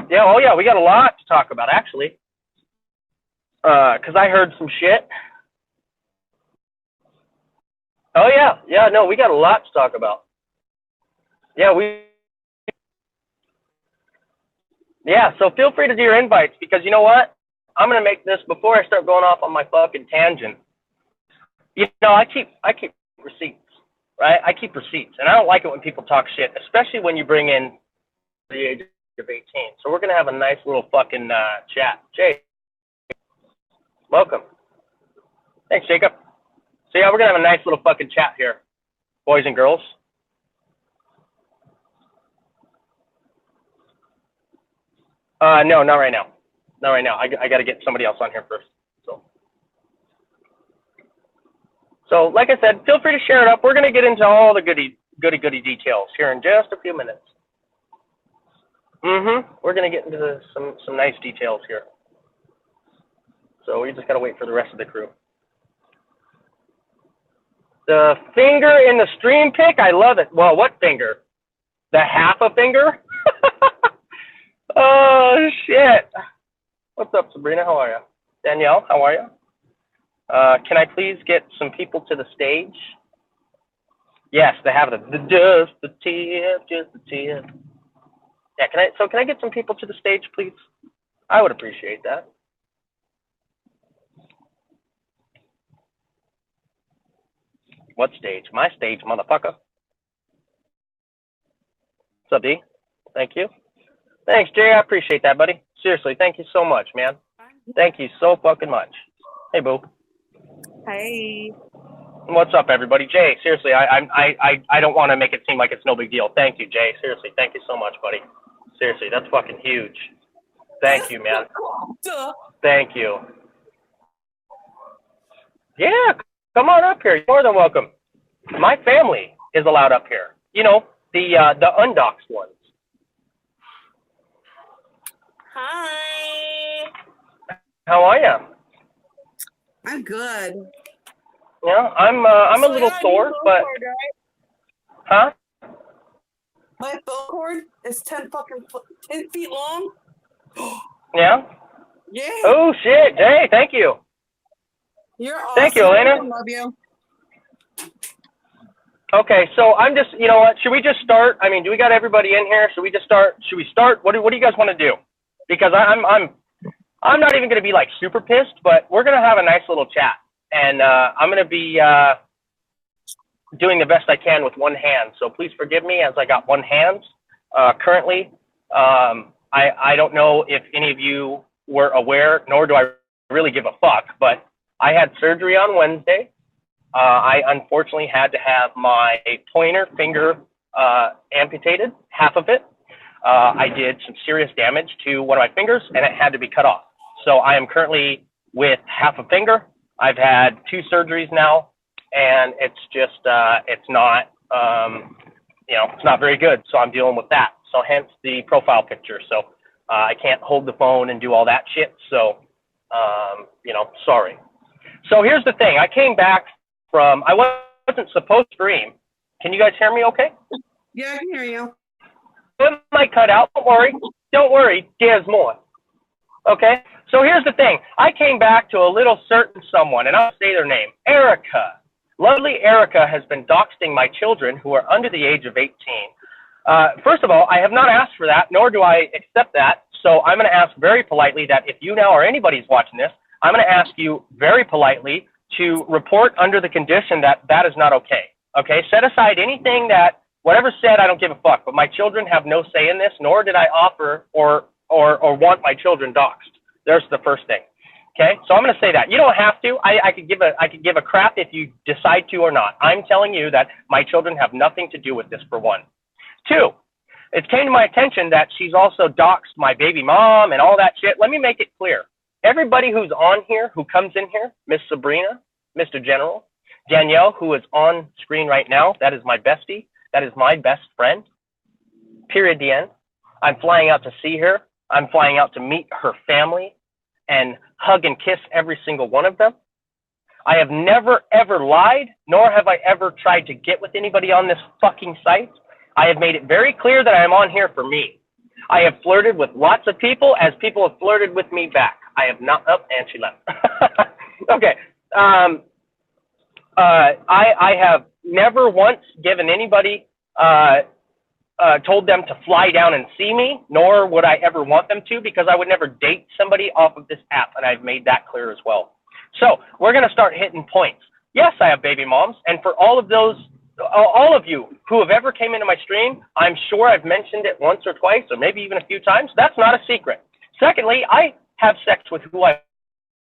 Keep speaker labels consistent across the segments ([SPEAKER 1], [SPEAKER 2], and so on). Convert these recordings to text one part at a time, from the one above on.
[SPEAKER 1] Yeah, oh yeah, we got a lot to talk about, actually. Because I heard some shit. Oh yeah, no, we got a lot to talk about. Yeah, so feel free to do your invites, because you know what? I'm gonna make this before I start going off on my fucking tangent. You know, I keep receipts, right? I keep receipts, and I don't like it when people talk shit, especially when you bring in the age of 18. So we're gonna have a nice little fucking chat. Jay, welcome. Thanks, Jacob. So yeah, we're gonna have a nice little fucking chat here, boys and girls. No, not right now. Not right now. I got to get somebody else on here first. So like I said, feel free to share it up. We're gonna get into all the goody details here in just a few minutes. We're gonna get into some nice details here. So we just gotta wait for the rest of the crew. The finger in the stream pic, I love it. Well, what finger? The half a finger? Oh shit! What's up, Sabrina? How are you? Danielle, how are you? Can I please get some people to the stage? Yes, they have the just the tip. Yeah, can I get some people to the stage, please? I would appreciate that. What stage? My stage, motherfucker. What's up, D? Thank you. Thanks, Jay. I appreciate that, buddy. Seriously, thank you so much, man. Thank you so fucking much. Hey, boo.
[SPEAKER 2] Hey.
[SPEAKER 1] What's up, everybody? Jay, seriously, I don't want to make it seem like it's no big deal. Thank you, Jay. Seriously, thank you so much, buddy. Seriously, that's fucking huge. Thank you, man. Thank you. Yeah, come on up here. You're more than welcome. My family is allowed up here. You know, the undoxed ones.
[SPEAKER 2] Hi.
[SPEAKER 1] How are you?
[SPEAKER 2] I'm good.
[SPEAKER 1] Yeah, I'm a little sore, but
[SPEAKER 2] cord, right?
[SPEAKER 1] huh?
[SPEAKER 2] My phone cord is 10 feet long.
[SPEAKER 1] Yeah.
[SPEAKER 2] Yeah.
[SPEAKER 1] Oh shit, Jay, thank you.
[SPEAKER 2] You're awesome.
[SPEAKER 1] Thank you, Elena.
[SPEAKER 2] I love you.
[SPEAKER 1] Okay, so I'm just, you know what? Should we just start? I mean, do we got everybody in here? Should we just start? Should we start? What do you guys want to do? Because I'm not even going to be like super pissed, but we're going to have a nice little chat, and I'm going to be doing the best I can with one hand. So please forgive me as I got one hand currently. I don't know if any of you were aware, nor do I really give a fuck, but I had surgery on Wednesday. I unfortunately had to have my pointer finger amputated, half of it. I did some serious damage to one of my fingers, and it had to be cut off. So I am currently with half a finger. I've had 2 surgeries now, and it's just, it's not, it's not very good. So I'm dealing with that. So hence the profile picture. So I can't hold the phone and do all that shit. So, sorry. So here's the thing. I came back from, I wasn't supposed to stream. Can you guys hear me okay?
[SPEAKER 2] Yeah, I can hear you.
[SPEAKER 1] It might cut out. Don't worry. There's more. Okay? So here's the thing. I came back to a little certain someone, and I'll say their name. Erika. Lovely Erika has been doxing my children who are under the age of 18. First of all, I have not asked for that, nor do I accept that. So I'm going to ask very politely that if you now or anybody's watching this, I'm going to ask you very politely to report under the condition that that is not okay. Okay? Set aside anything that, whatever said, I don't give a fuck. But my children have no say in this, nor did I offer or want my children doxed. There's the first thing. Okay? So I'm going to say that. You don't have to. I could give a crap if you decide to or not. I'm telling you that my children have nothing to do with this, for one. 2, it came to my attention that she's also doxed my baby mom and all that shit. Let me make it clear. Everybody who's on here, who comes in here, Miss Sabrina, Mr. General, Danielle, who is on screen right now, that is my bestie. That is my best friend. Period, the end. I'm flying out to see her. I'm flying out to meet her family and hug and kiss every single one of them. I have never, ever lied, nor have I ever tried to get with anybody on this fucking site. I have made it very clear that I am on here for me. I have flirted with lots of people as people have flirted with me back. I have not, oh, and she left. Okay. I have never once given anybody, told them to fly down and see me, nor would I ever want them to, because I would never date somebody off of this app, and I've made that clear as well. So we're going to start hitting points. Yes, I have baby moms, and for all of you who have ever came into my stream, I'm sure I've mentioned it once or twice, or maybe even a few times. That's not a secret. Secondly, I have sex with who I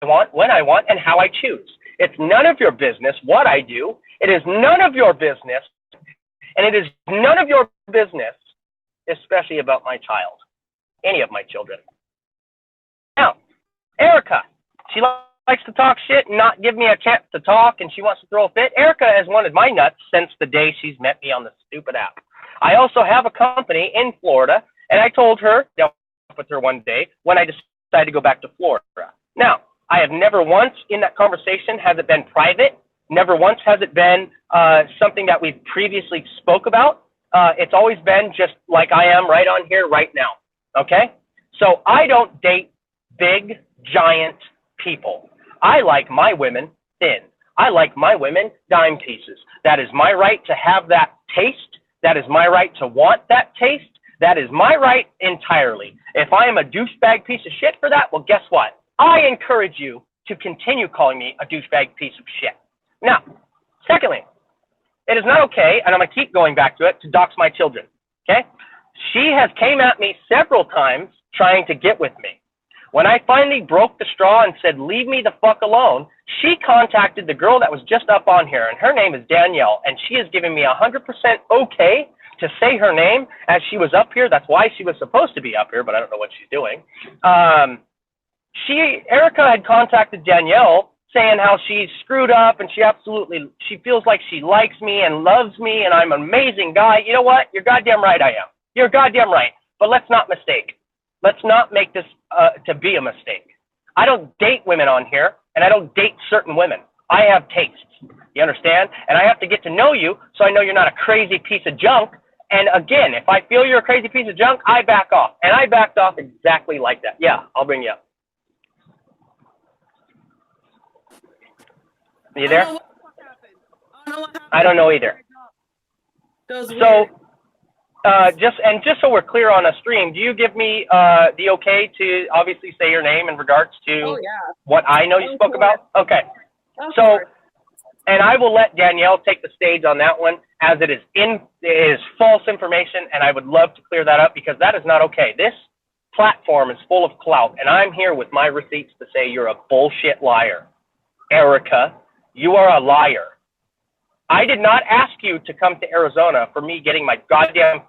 [SPEAKER 1] want, when I want, and how I choose. It's none of your business what I do. It is none of your business, and it is none of your business, especially about my child, any of my children. Now, Erika, she likes to talk shit and not give me a chance to talk, and she wants to throw a fit. Erika has wanted my nuts since the day she's met me on the stupid app. I also have a company in Florida, and I told her, dealt with her one day, when I decided to go back to Florida. Now, I have never once in that conversation has it been private. Never once has it been something that we've previously spoke about. It's always been just like I am right on here right now, okay? So I don't date big, giant people. I like my women thin. I like my women dime pieces. That is my right to have that taste. That is my right to want that taste. That is my right entirely. If I am a douchebag piece of shit for that, well, guess what? I encourage you to continue calling me a douchebag piece of shit. Now, secondly, it is not okay, and I'm going to keep going back to it, to dox my children, okay? She has came at me several times trying to get with me. When I finally broke the straw and said, leave me the fuck alone, she contacted the girl that was just up on here, and her name is Danielle, and she is giving me 100% okay to say her name as she was up here. That's why she was supposed to be up here, but I don't know what she's doing. Erika had contacted Danielle saying how she's screwed up and she feels like she likes me and loves me and I'm an amazing guy. You know what? You're goddamn right I am. You're goddamn right. But let's not mistake. Let's not make this to be a mistake. I don't date women on here, and I don't date certain women. I have tastes. You understand? And I have to get to know you so I know you're not a crazy piece of junk. And again, if I feel you're a crazy piece of junk, I back off. And I backed off exactly like that. Yeah, I'll bring you up. Are you there? I don't know either. So, just so we're clear on a stream, do you give me the okay to obviously say your name in regards to what I know you spoke about? Okay. So, and I will let Danielle take the stage on that one, as it is false information, and I would love to clear that up because that is not okay. This platform is full of clout, and I'm here with my receipts to say you're a bullshit liar. Erika, you are a liar. I did not ask you to come to Arizona for me getting my goddamn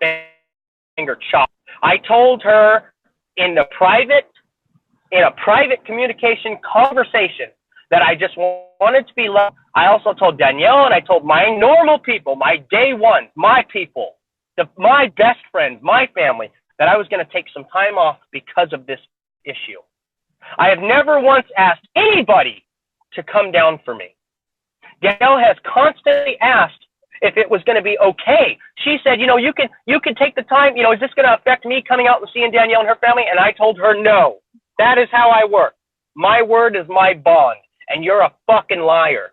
[SPEAKER 1] finger chopped. I told her in a private communication conversation that I just wanted to be loved. I also told Danielle and I told my normal people, my day ones, my people, my best friends, my family, that I was going to take some time off because of this issue. I have never once asked anybody to come down for me. Danielle has constantly asked if it was going to be okay. She said, you can take the time, is this going to affect me coming out and seeing Danielle and her family? And I told her, no, that is how I work. My word is my bond, and you're a fucking liar.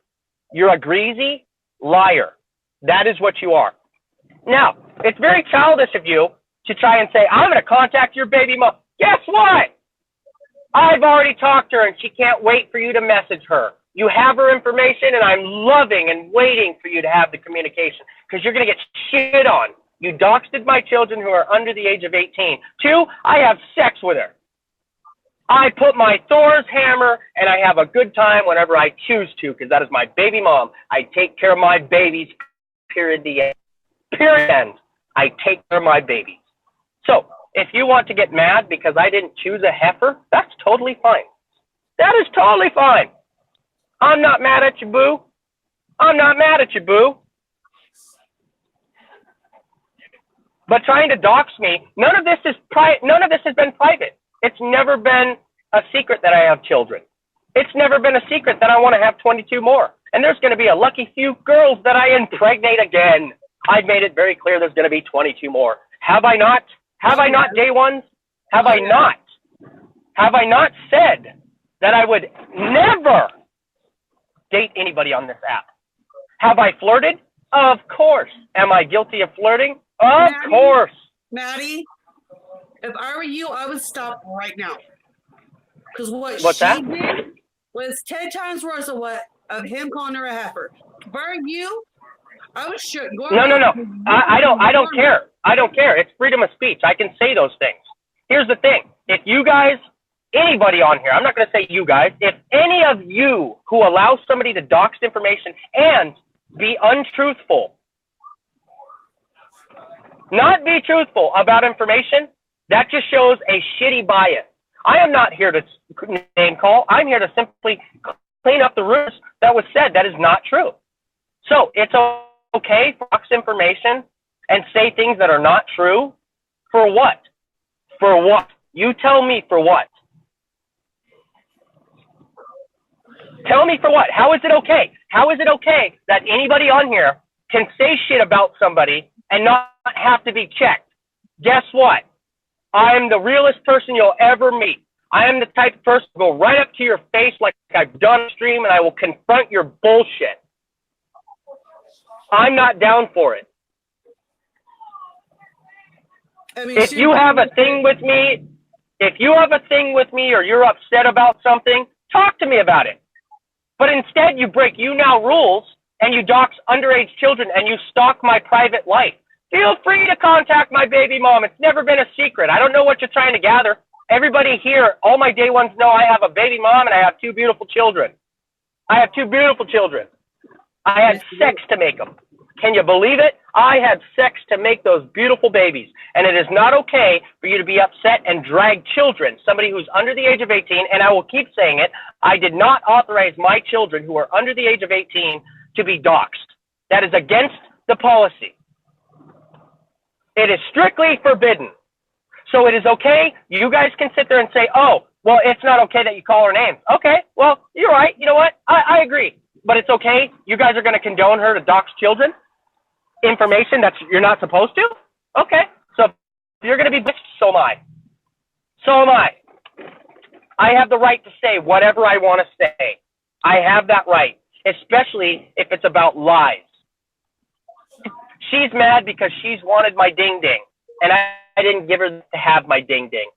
[SPEAKER 1] You're a greasy liar. That is what you are. Now, it's very childish of you to try and say, I'm going to contact your baby mom. Guess what? I've already talked to her, and she can't wait for you to message her. You have her information, and I'm loving and waiting for you to have the communication because you're going to get shit on. You doxed my children who are under the age of 18. 2, I have sex with her. I put my Thor's hammer, and I have a good time whenever I choose to because that is my baby mom. I take care of my babies, period, the end. Period, end. I take care of my babies. So if you want to get mad because I didn't choose a heifer, that's totally fine. That is totally fine. I'm not mad at you, boo. I'm not mad at you, boo. But trying to dox me, none of this has been private. It's never been a secret that I have children. It's never been a secret that I want to have 22 more. And there's going to be a lucky few girls that I impregnate again. I've made it very clear there's going to be 22 more. Have I not? Have I not, day ones? Have I not? Have I not said that I would never date anybody on this app? Have I flirted? Of course. Am I guilty of flirting? Of course.
[SPEAKER 2] Maddie, if I were you, I would stop right now. Because
[SPEAKER 1] What's
[SPEAKER 2] she
[SPEAKER 1] that?
[SPEAKER 2] did was 10 times worse of him calling her a heifer. If I were you, I would shoot.
[SPEAKER 1] No. I don't care. I don't care. It's freedom of speech. I can say those things. Here's the thing. If you guys, anybody on here, I'm not going to say you guys, if any of you who allow somebody to dox information and be untruthful, not be truthful about information, that just shows a shitty bias. I am not here to name call. I'm here to simply clean up the rumors that was said. That is not true. So it's okay to dox information and say things that are not true. For what? For what? You tell me for what? Tell me for what? How is it okay? How is it okay that anybody on here can say shit about somebody and not have to be checked? Guess what? I am the realest person you'll ever meet. I am the type of person to go right up to your face like I've done on stream, and I will confront your bullshit. I'm not down for it.
[SPEAKER 2] I mean,
[SPEAKER 1] if you have a thing with me, or you're upset about something, talk to me about it. But instead, you break YouNow rules and you dox underage children and you stalk my private life. Feel free to contact my baby mom. It's never been a secret. I don't know what you're trying to gather. Everybody here, all my day ones know I have a baby mom and I have 2 beautiful children. I have 2 beautiful children. I had sex to make them. Can you believe it? I had sex to make those beautiful babies. And it is not okay for you to be upset and drag children, somebody who's under the age of 18, and I will keep saying it, I did not authorize my children who are under the age of 18 to be doxxed. That is against the policy. It is strictly forbidden. So it is okay. You guys can sit there and say, oh, well, it's not okay that you call her names. Okay, well, you're right. You know what? I agree. But it's okay. You guys are going to condone her to dox children? Information that you're not supposed to? Okay. So if you're going to be bitched, so am I. So am I. I have the right to say whatever I want to say. I have that right, especially if it's about lies. She's mad because she's wanted my ding-ding, and I didn't give her to have my ding-ding.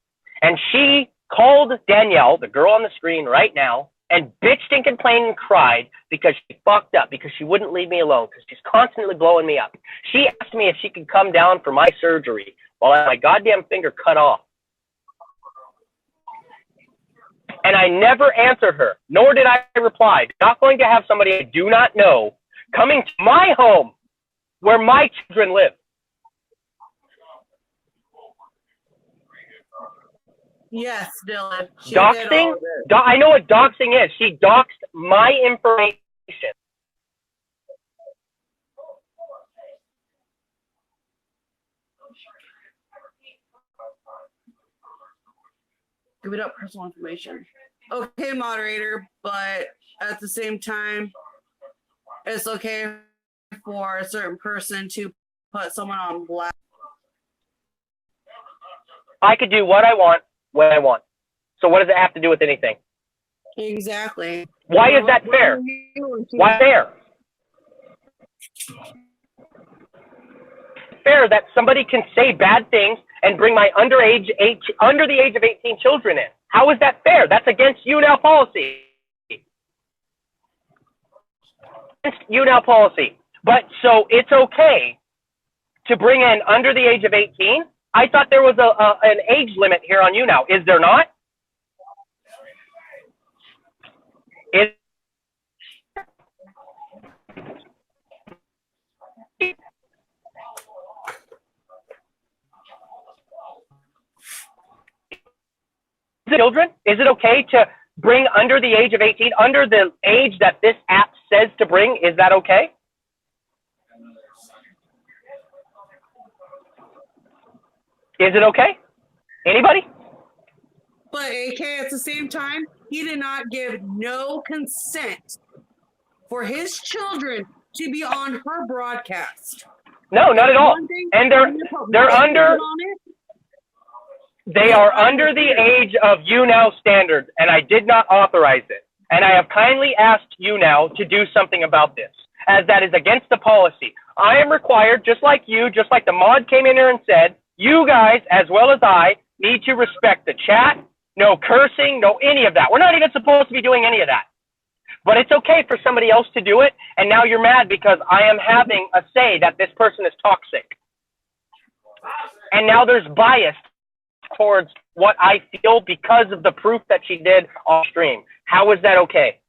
[SPEAKER 1] And she called Danielle, the girl on the screen right now, and bitched and complained and cried because she fucked up, because she wouldn't leave me alone, because she's constantly blowing me up. She asked me if she could come down for my surgery while I had my goddamn finger cut off. And I never answered her, nor did I reply. Not going to have somebody I do not know coming to my home where my children live.
[SPEAKER 2] Yes, Dylan.
[SPEAKER 1] Doxing? I know what doxing is. She doxed my information.
[SPEAKER 2] Give it up personal information. Okay, moderator, but at the same time, it's okay for a certain person to put someone on blast.
[SPEAKER 1] I could do what I want when I want. So what does it have to do with anything?
[SPEAKER 2] Exactly.
[SPEAKER 1] Why is that fair? Why fair? Fair that somebody can say bad things and bring my under the age of 18 children in. How is that fair? That's against YouNow policy. Against YouNow policy. But so it's okay to bring in under the age of 18? I thought there was an age limit here on YouNow. Is there not? Is children? Is it okay to bring under the age of 18, under the age that this app says to bring? Is that okay? Is it okay? Anybody?
[SPEAKER 2] But AK, at the same time, he did not give no consent for his children to be on her broadcast.
[SPEAKER 1] No, not at all. And they're under. They are under the age of you now standards, and I did not authorize it. And I have kindly asked you now to do something about this, as that is against the policy. I am required, just like you, just like the mod came in here and said, you guys, as well as I, need to respect the chat, no cursing, no any of that. We're not even supposed to be doing any of that. But it's okay for somebody else to do it, and now you're mad because I am having a say that this person is toxic. And now there's bias towards what I feel because of the proof that she did off stream. How is that okay?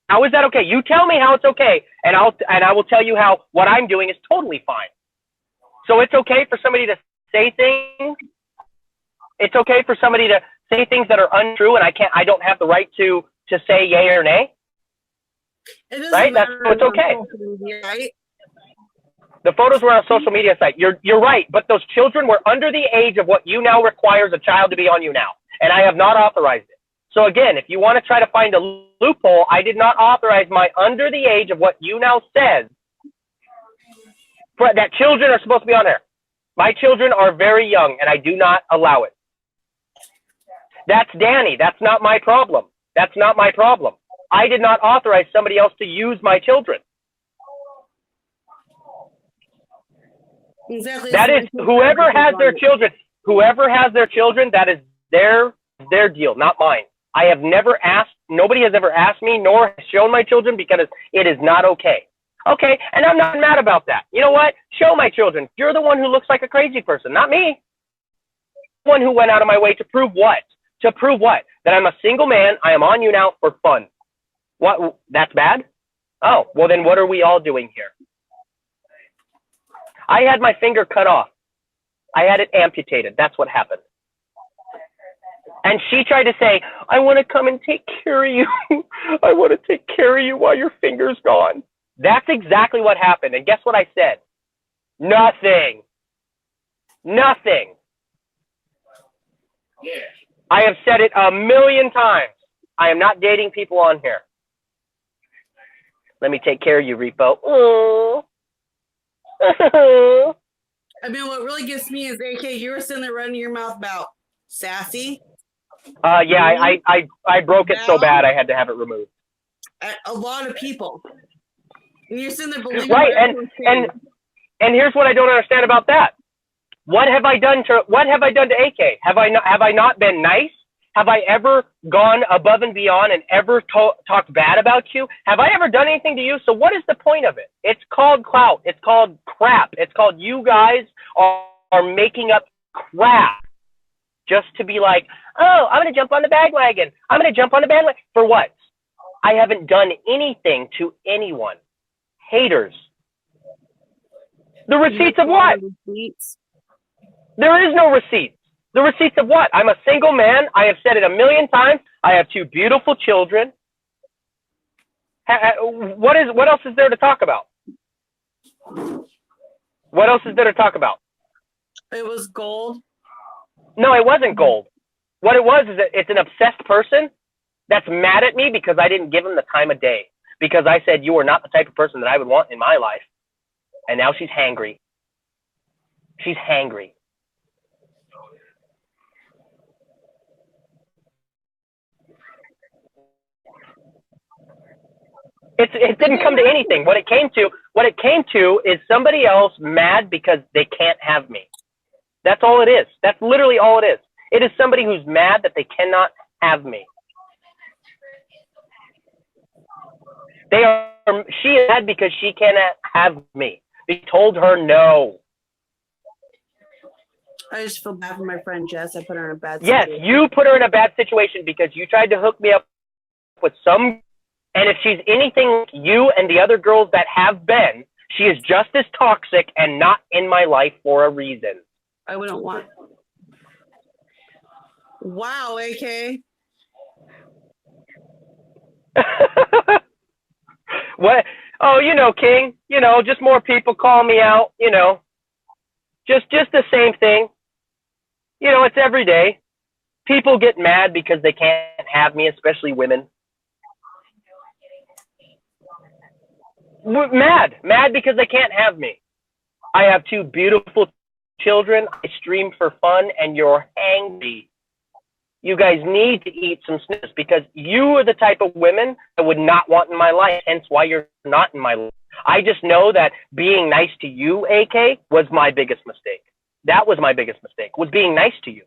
[SPEAKER 1] How is that okay? You tell me how it's okay, and I will tell you how what I'm doing is totally fine. So it's okay for somebody to say things. It's okay for somebody to say things that are untrue, and I don't have the right to say yay or nay. Right? That's so it's okay.
[SPEAKER 2] Media, right?
[SPEAKER 1] The photos were on a social media site. You're right, but those children were under the age of what you now requires a child to be on you now, and I have not authorized it. So again, if you want to try to find a loophole, I did not authorize my under the age of what you now says that children are supposed to be on there. My children are very young, and I do not allow it. That's Danny. That's not my problem. That's not my problem. I did not authorize somebody else to use my children.
[SPEAKER 2] Exactly.
[SPEAKER 1] That is whoever has their children, that is their deal, not mine. I have never asked, nobody has ever asked me, nor shown my children, because it is not okay. Okay, and I'm not mad about that. You know what? Show my children. You're the one who looks like a crazy person, not me. One who went out of my way to prove what? To prove what? That I'm a single man, I am on you now for fun. What? That's bad? Oh, well then what are we all doing here? I had my finger cut off. I had it amputated. That's what happened. And she tried to say, I want to come and take care of you. I want to take care of you while your finger's gone. That's exactly what happened. And guess what I said? Nothing. Nothing. Yeah. I have said it a million times. I am not dating people on here. Let me take care of you, Repo. Oh.
[SPEAKER 2] I mean, what really gets me is, AK, you were sitting there running your mouth about sassy.
[SPEAKER 1] Yeah, I broke it so bad I had to have it removed.
[SPEAKER 2] A lot of people. And you're sitting there believing
[SPEAKER 1] right, and here's what I don't understand about that. What have I done to AK? Have I not been nice? Have I ever gone above and beyond and ever talked bad about you? Have I ever done anything to you? So what is the point of it? It's called clout. It's called crap. It's called you guys are making up crap just to be like, oh, I'm going to jump on the bandwagon. I'm going to jump on the bandwagon. For what? I haven't done anything to anyone. Haters. The receipts of what? There is no receipts. The receipts of what? I'm a single man. I have said it a million times. I have 2 beautiful children. What else is there to talk about? What else is there to talk about?
[SPEAKER 2] It was gold.
[SPEAKER 1] No, it wasn't gold. What it was is that it's an obsessed person that's mad at me because I didn't give him the time of day. Because I said you are not the type of person that I would want in my life. And now she's hangry. She's hangry. It didn't come to anything. What it came to is somebody else mad because they can't have me. That's all it is. That's literally all it is. It is somebody who's mad that they cannot have me. She is mad because she cannot have me. We told her no.
[SPEAKER 2] I just feel bad for my friend Jess. I put her in a bad situation.
[SPEAKER 1] Yes, you put her in a bad situation because you tried to hook me up with some. And if she's anything like you and the other girls that have been, she is just as toxic and not in my life for a reason.
[SPEAKER 2] I wouldn't want. Wow, AK.
[SPEAKER 1] What? Oh, King. Just more people call me out. Just the same thing. It's every day. People get mad because they can't have me, especially women. Mad because they can't have me. I have 2 beautiful children. I stream for fun, and you're angry. You guys need to eat some Snickers because you are the type of women I would not want in my life, hence why you're not in my life. I just know that being nice to you, AK, was my biggest mistake. That was my biggest mistake, was being nice to you.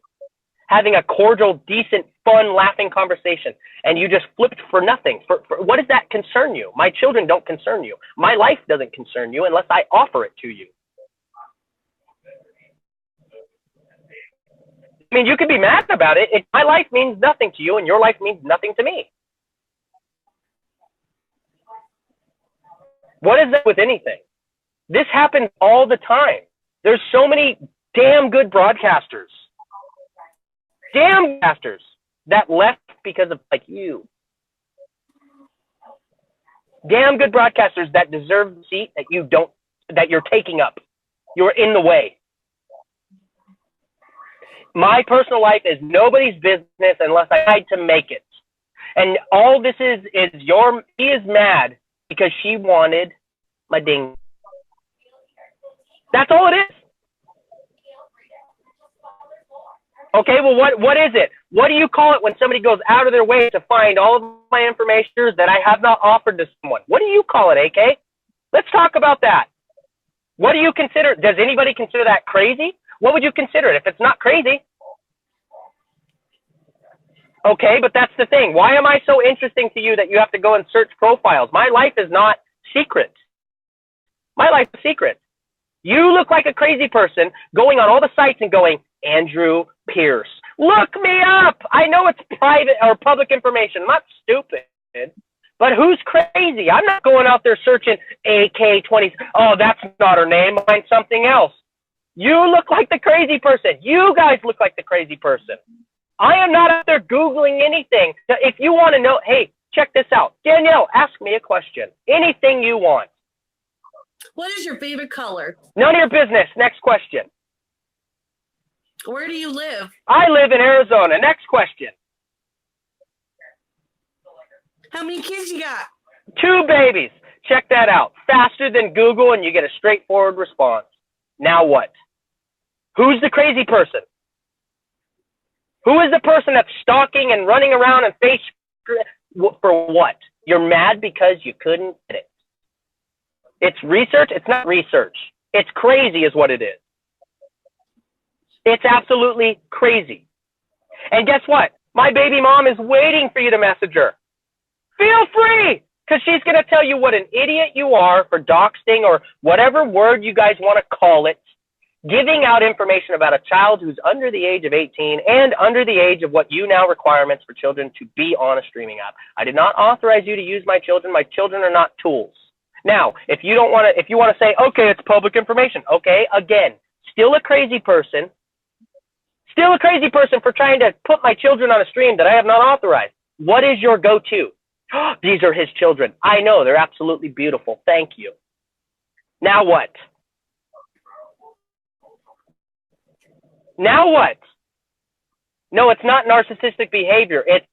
[SPEAKER 1] Having a cordial, decent, fun, laughing conversation, and you just flipped for nothing. For what does that concern you? My children don't concern you. My life doesn't concern you unless I offer it to you. I mean, you could be mad about it. My life means nothing to you, and your life means nothing to me. What is that with anything? This happens all the time. There's so many damn good broadcasters. Damn broadcasters that left because of like you. Damn good broadcasters that deserve the seat that you don't, that you're taking up. You're in the way. My personal life is nobody's business unless I tried to make it. And all this is he is mad because she wanted my ding. That's all it is. Okay, well, what is it? What do you call it when somebody goes out of their way to find all of my information that I have not offered to someone? What do you call it, AK? Let's talk about that. What do you consider? Does anybody consider that crazy? What would you consider it if it's not crazy? Okay, but that's the thing. Why am I so interesting to you that you have to go and search profiles? My life is not secret. My life is secret. You look like a crazy person going on all the sites and going, Andrew Pierce. Look me up. I know it's private or public information. I'm not stupid. But who's crazy? I'm not going out there searching AK-20. Oh, that's not her name. Find something else. You look like the crazy person. You guys look like the crazy person. I am not out there Googling anything. If you want to know, hey, check this out. Danielle, ask me a question. Anything you want.
[SPEAKER 2] What is your favorite color?
[SPEAKER 1] None of your business. Next question.
[SPEAKER 2] Where do you live?
[SPEAKER 1] I live in Arizona. Next question.
[SPEAKER 2] How many kids you got?
[SPEAKER 1] 2 babies. Check that out. Faster than Google, and you get a straightforward response. Now what? Who's the crazy person? Who is the person that's stalking and running around and face for what? You're mad because you couldn't get it. It's research. It's not research. It's crazy is what it is. It's absolutely crazy. And guess what? My baby mom is waiting for you to message her. Feel free, because she's going to tell you what an idiot you are for doxing or whatever word you guys want to call it, giving out information about a child who's under the age of 18 and under the age of what you now requirements for children to be on a streaming app. I did not authorize you to use my children. My children are not tools. Now, if you want to say, okay, it's public information. Okay, again, still a crazy person. Still a crazy person for trying to put my children on a stream that I have not authorized. What is your go-to? These are his children. I know, they're absolutely beautiful. Thank you. Now what? Now what? No, it's not narcissistic behavior. It's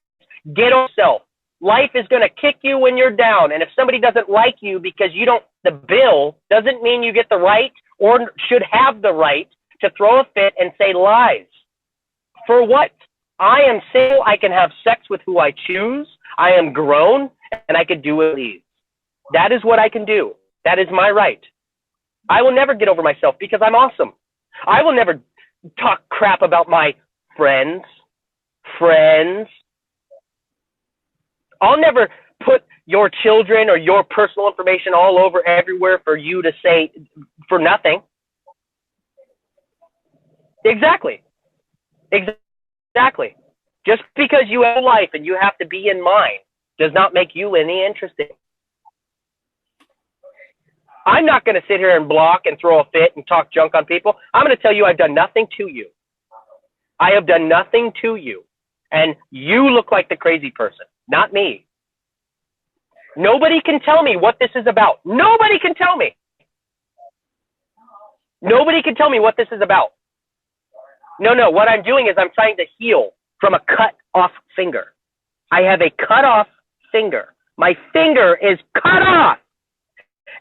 [SPEAKER 1] get on yourself. Life is going to kick you when you're down. And if somebody doesn't like you because you don't, the bill doesn't mean you get the right or should have the right to throw a fit and say lies. For what? I am single. I can have sex with who I choose. I am grown, and I can do with these. That is what I can do. That is my right. I will never get over myself because I'm awesome. I will never talk crap about my friends. I'll never put your children or your personal information all over everywhere for you to say for nothing. Exactly. Just because you have a life and you have to be in mine does not make you any interesting. I'm not going to sit here and block and throw a fit and talk junk on people. I'm going to tell you I've done nothing to you. I have done nothing to you. And you look like the crazy person, not me. Nobody can tell me what this is about. Nobody can tell me. Nobody can tell me what this is about. No, what I'm doing is I'm trying to heal from a cut-off finger. I have a cut-off finger. My finger is cut off.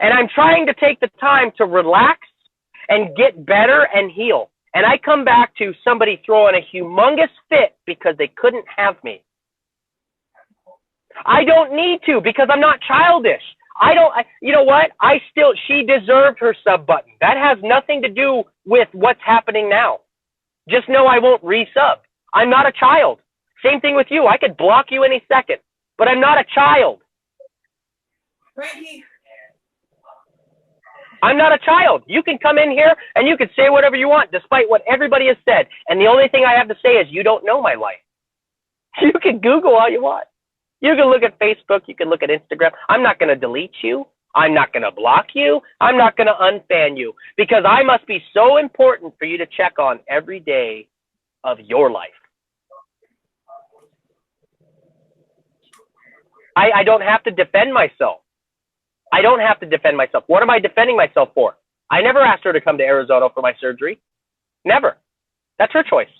[SPEAKER 1] And I'm trying to take the time to relax and get better and heal. And I come back to somebody throwing a humongous fit because they couldn't have me. I don't need to because I'm not childish. You know what? She deserved her sub button. That has nothing to do with what's happening now. Just know I won't resub. I'm not a child. Same thing with you. I could block you any second, but I'm not a child.
[SPEAKER 2] Right.
[SPEAKER 1] I'm not a child. You can come in here and you can say whatever you want, despite what everybody has said. And the only thing I have to say is you don't know my life. You can Google all you want. You can look at Facebook. You can look at Instagram. I'm not going to delete you. I'm not going to block you. I'm not going to unfan you because I must be so important for you to check on every day of your life. I don't have to defend myself. I don't have to defend myself. What am I defending myself for? I never asked her to come to Arizona for my surgery. Never. That's her choice.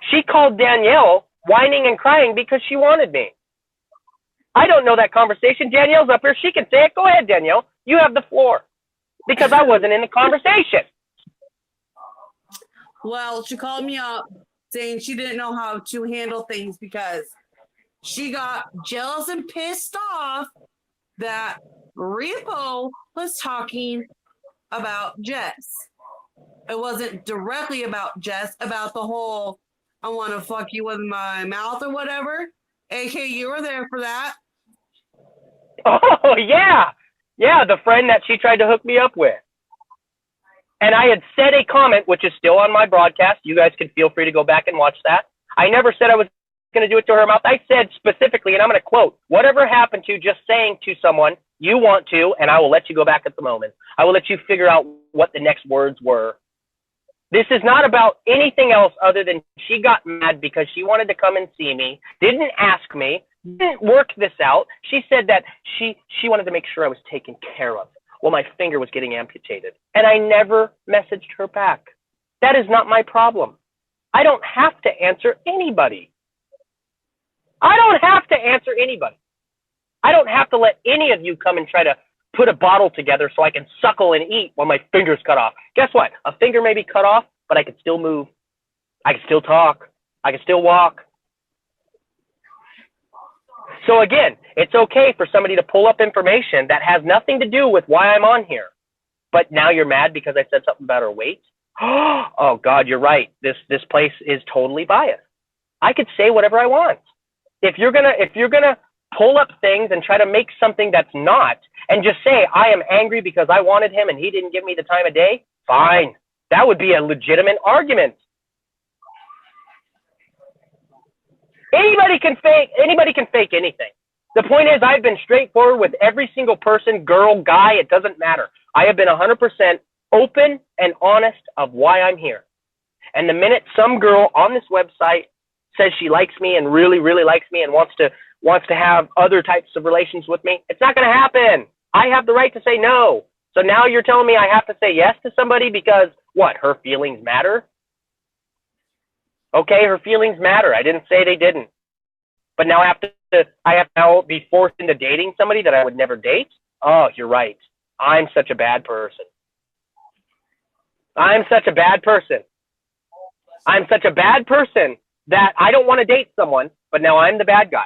[SPEAKER 1] She called Danielle whining and crying because she wanted me. I don't know that conversation. Danielle's up here. She can say it. Go ahead, Danielle. You have the floor. Because I wasn't in the conversation.
[SPEAKER 2] Well, she called me up saying she didn't know how to handle things because she got jealous and pissed off that Repo was talking about Jess. It wasn't directly about Jess, about the whole I want to fuck you with my mouth or whatever. AK, you were there for that.
[SPEAKER 1] Oh, yeah. Yeah, the friend that she tried to hook me up with. And I had said a comment, which is still on my broadcast. You guys can feel free to go back and watch that. I never said I was going to do it to her mouth. I said specifically, and I'm going to quote, whatever happened to just saying to someone, you want to, and I will let you go back at the moment. I will let you figure out what the next words were. This is not about anything else other than she got mad because she wanted to come and see me, didn't ask me, didn't work this out. She said that she wanted to make sure I was taken care of while my finger was getting amputated. And I never messaged her back. That is not my problem. I don't have to answer anybody. I don't have to answer anybody. I don't have to let any of you come and try to put a bottle together so I can suckle and eat while my finger's cut off. Guess what? A finger may be cut off, but I can still move. I can still talk. I can still walk. So again, it's okay for somebody to pull up information that has nothing to do with why I'm on here. But now you're mad because I said something about her weight? Oh God, you're right. This place is totally biased. I could say whatever I want. If you're gonna pull up things and try to make something that's not, and just say, I am angry because I wanted him and he didn't give me the time of day, fine. That would be a legitimate argument. Anybody can fake anything. The point is, I've been straightforward with every single person, girl, guy, it doesn't matter. I have been 100% open and honest of why I'm here. And the minute some girl on this website says she likes me and really, really likes me and wants to have other types of relations with me, it's not going to happen. I have the right to say no. So now you're telling me I have to say yes to somebody because, what, her feelings matter? Okay, her feelings matter. I didn't say they didn't. But now I have to now be forced into dating somebody that I would never date? Oh, you're right. I'm such a bad person. I'm such a bad person. I'm such a bad person that I don't want to date someone, but now I'm the bad guy.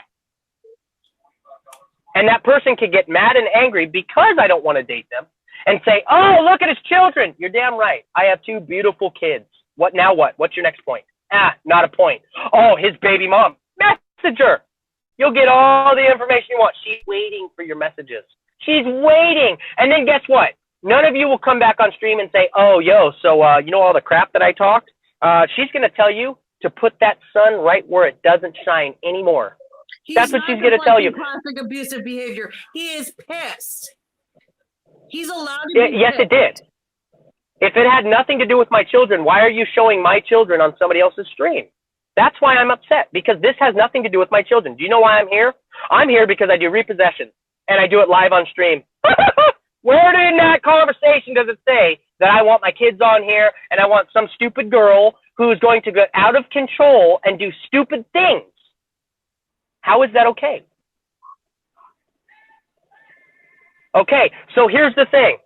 [SPEAKER 1] And that person can get mad and angry because I don't want to date them and say, oh, look at his children. You're damn right. I have 2 beautiful kids. What now what? What's your next point? Not a point. Oh, his baby mom. Message her. You'll get all the information you want. She's waiting for your messages. She's waiting. And then guess what? None of you will come back on stream and say, oh, so you know all the crap that I talked? She's going to tell you to put that sun right where it doesn't shine anymore. That's what she's going to tell you.
[SPEAKER 2] Classic abusive behavior. He is pissed. He's allowed to be
[SPEAKER 1] Yes, it did. If it had nothing to do with my children, why are you showing my children on somebody else's stream? That's why I'm upset, because this has nothing to do with my children. Do you know why I'm here? I'm here because I do repossessions, and I do it live on stream. Where in that conversation does it say that I want my kids on here and I want some stupid girl who's going to get out of control and do stupid things? How is that okay? Okay, so here's the thing.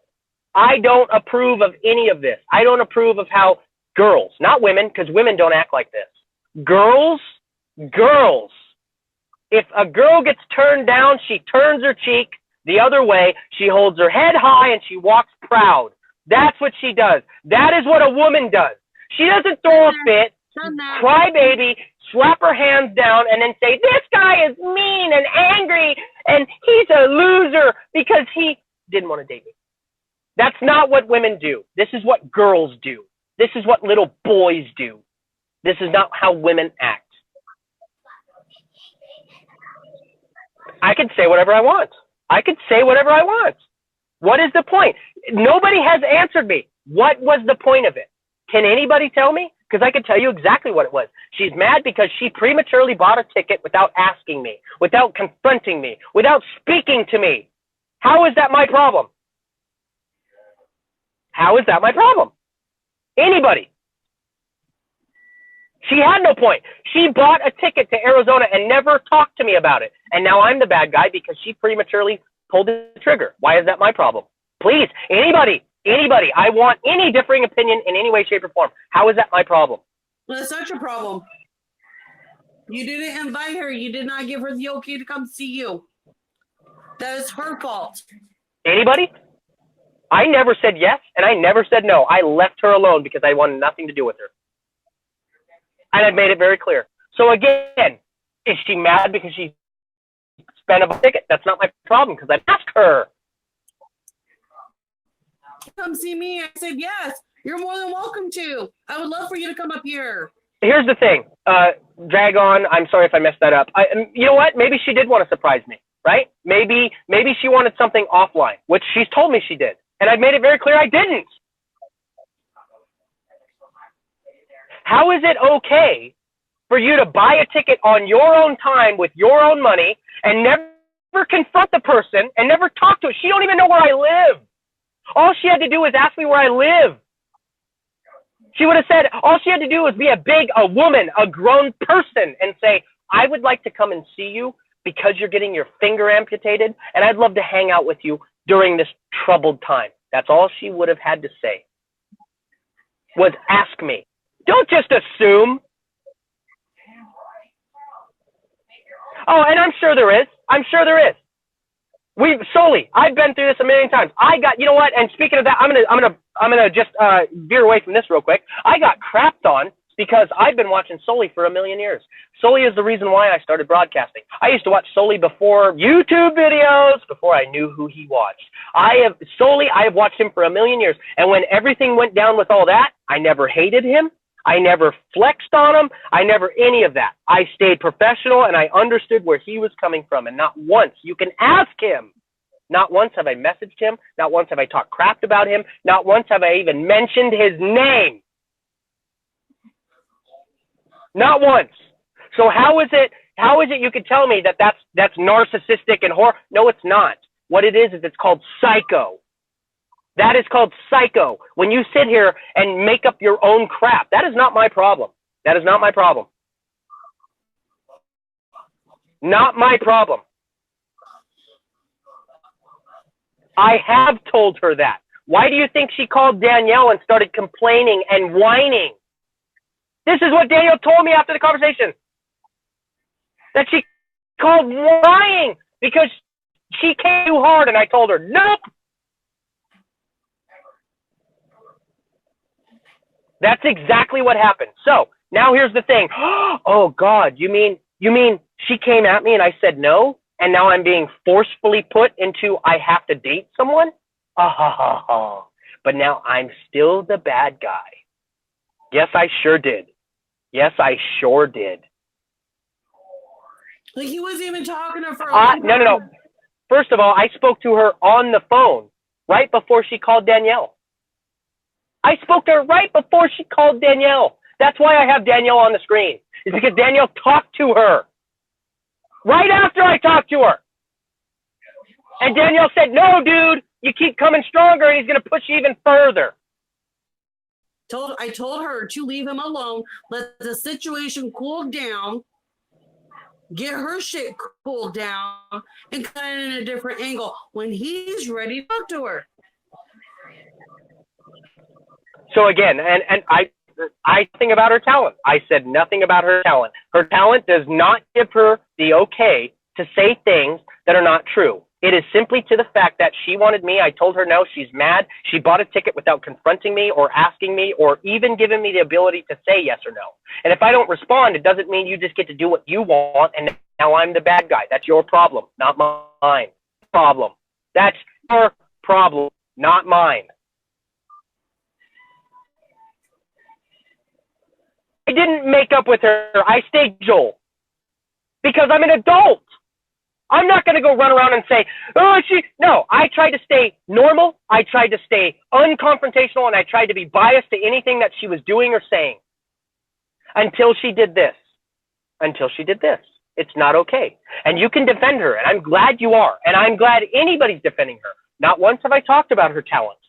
[SPEAKER 1] I don't approve of any of this. I don't approve of how girls, not women, because women don't act like this. Girls, if a girl gets turned down, she turns her cheek the other way. She holds her head high and she walks proud. That's what she does. That is what a woman does. She doesn't throw a fit, cry baby, slap her hands down, and then say, this guy is mean and angry, and he's a loser because he didn't want to date me. That's not what women do. This is what girls do. This is what little boys do. This is not how women act. I can say whatever I want. What is the point? Nobody has answered me. What was the point of it? Can anybody tell me? Because I can tell you exactly what it was. She's mad because she prematurely bought a ticket without asking me, without confronting me, without speaking to me. How is that my problem? How is that my problem? Anybody? She had no point. She bought a ticket to Arizona and never talked to me about it. And now I'm the bad guy because she prematurely pulled the trigger. Why is that my problem? Please, anybody. I want any differing opinion in any way, shape, or form. How is that my problem?
[SPEAKER 2] Well, that's not your problem. You didn't invite her. You did not give her the okay to come see you. That is her fault.
[SPEAKER 1] Anybody? I never said yes, and I never said no. I left her alone because I wanted nothing to do with her. And I made it very clear. So again, is she mad because she spent a ticket? That's not my problem because I asked her.
[SPEAKER 2] Come see me. I said, yes, you're more than welcome to. I would love for you to come up here.
[SPEAKER 1] Here's the thing. Drag on. I'm sorry if I messed that up. You know what? Maybe she did want to surprise me, right? Maybe she wanted something offline, which she's told me she did. And I've made it very clear I didn't. How is it okay for you to buy a ticket on your own time with your own money and never confront the person and never talk to her? She don't even know where I live. All she had to do was ask me where I live. She would have said, all she had to do was be a woman, a grown person, and say, I would like to come and see you because you're getting your finger amputated, and I'd love to hang out with you during this troubled time. That's all she would have had to say, was ask me. Don't just assume. Oh, and I'm sure there is. I've been through this a million times. You know what? And speaking of that, I'm gonna just veer away from this real quick. I got crapped on because I've been watching Sully for a million years. Sully is the reason why I started broadcasting. I used to watch Sully before YouTube videos, before I knew who he watched. I have watched him for a million years. And when everything went down with all that, I never hated him. I never flexed on him. I never any of that. I stayed professional and I understood where he was coming from. And not once, you can ask him, not once have I messaged him. Not once have I talked crap about him. Not once have I even mentioned his name. Not once. So how is it you could tell me that that's narcissistic and horror? No, it's not. What it is it's called psycho. That is called psycho. When you sit here and make up your own crap, that is not my problem. That is not my problem. Not my problem. I have told her that. Why do you think she called Danielle and started complaining and whining? This is what Danielle told me after the conversation. That she called lying because she came too hard, and I told her, nope. That's exactly what happened. So now here's the thing. Oh God, you mean she came at me and I said no, and now I'm being forcefully put into I have to date someone? But now I'm still the bad guy. Yes, I sure did.
[SPEAKER 2] Like he wasn't even talking to her for a long time.
[SPEAKER 1] No. First of all, I spoke to her on the phone right before she called Danielle. I spoke to her right before she called Danielle. That's why I have Danielle on the screen. It's because Danielle talked to her right after I talked to her. And Danielle said, no, dude, you keep coming stronger and he's going to push you even further.
[SPEAKER 2] I told her to leave him alone, let the situation cool down, get her shit cooled down, and cut it in a different angle when he's ready to talk to her.
[SPEAKER 1] So again, and nothing about her talent. I said nothing about her talent. Her talent does not give her the okay to say things that are not true. It is simply to the fact that she wanted me. I told her no. She's mad. She bought a ticket without confronting me or asking me or even giving me the ability to say yes or no. And if I don't respond, it doesn't mean you just get to do what you want and now I'm the bad guy. That's your problem, not mine. Problem. That's your problem, not mine. I didn't make up with her. I stayed Joel because I'm an adult. I'm not going to go run around and say, oh, no, I tried to stay normal. I tried to stay unconfrontational, and I tried to be biased to anything that she was doing or saying until she did this. Until she did this. It's not okay. And you can defend her, and I'm glad you are, and I'm glad anybody's defending her. Not once have I talked about her talent.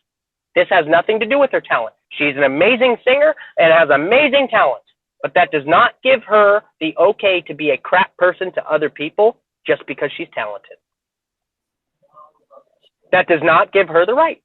[SPEAKER 1] This has nothing to do with her talent. She's an amazing singer and has amazing talent, but that does not give her the okay to be a crap person to other people just because she's talented. That does not give her the right.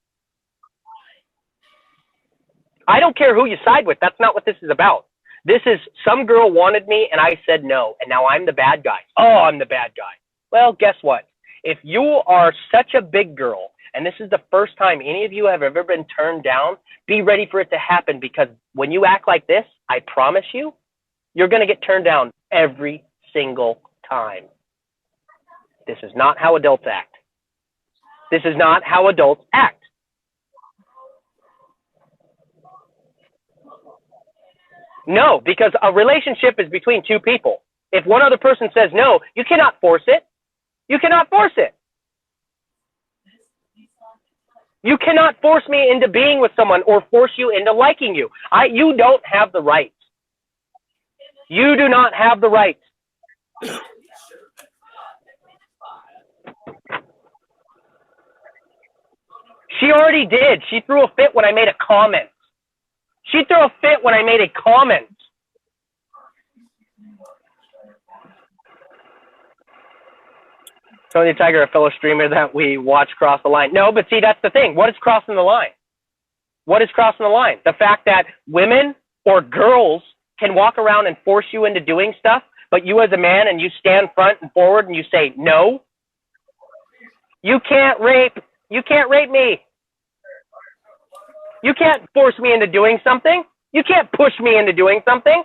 [SPEAKER 1] I don't care who you side with. That's not what this is about. This is some girl wanted me and I said no, and now I'm the bad guy. Oh, I'm the bad guy. Well, guess what? If you are such a big girl, and this is the first time any of you have ever been turned down, be ready for it to happen, because when you act like this, I promise you, you're going to get turned down every single time. This is not how adults act. This is not how adults act. No, because a relationship is between two people. If one other person says no, you cannot force it. You cannot force it. You cannot force me into being with someone or force you into liking you. You don't have the right. You do not have the right. She already did. She threw a fit when I made a comment. She threw a fit when I made a comment. Tony Tiger, a fellow streamer that we watch cross the line. No, but see, that's the thing. What is crossing the line? What is crossing the line? The fact that women or girls can walk around and force you into doing stuff, but you as a man and you stand front and forward and you say, no, you can't rape me. You can't force me into doing something. You can't push me into doing something.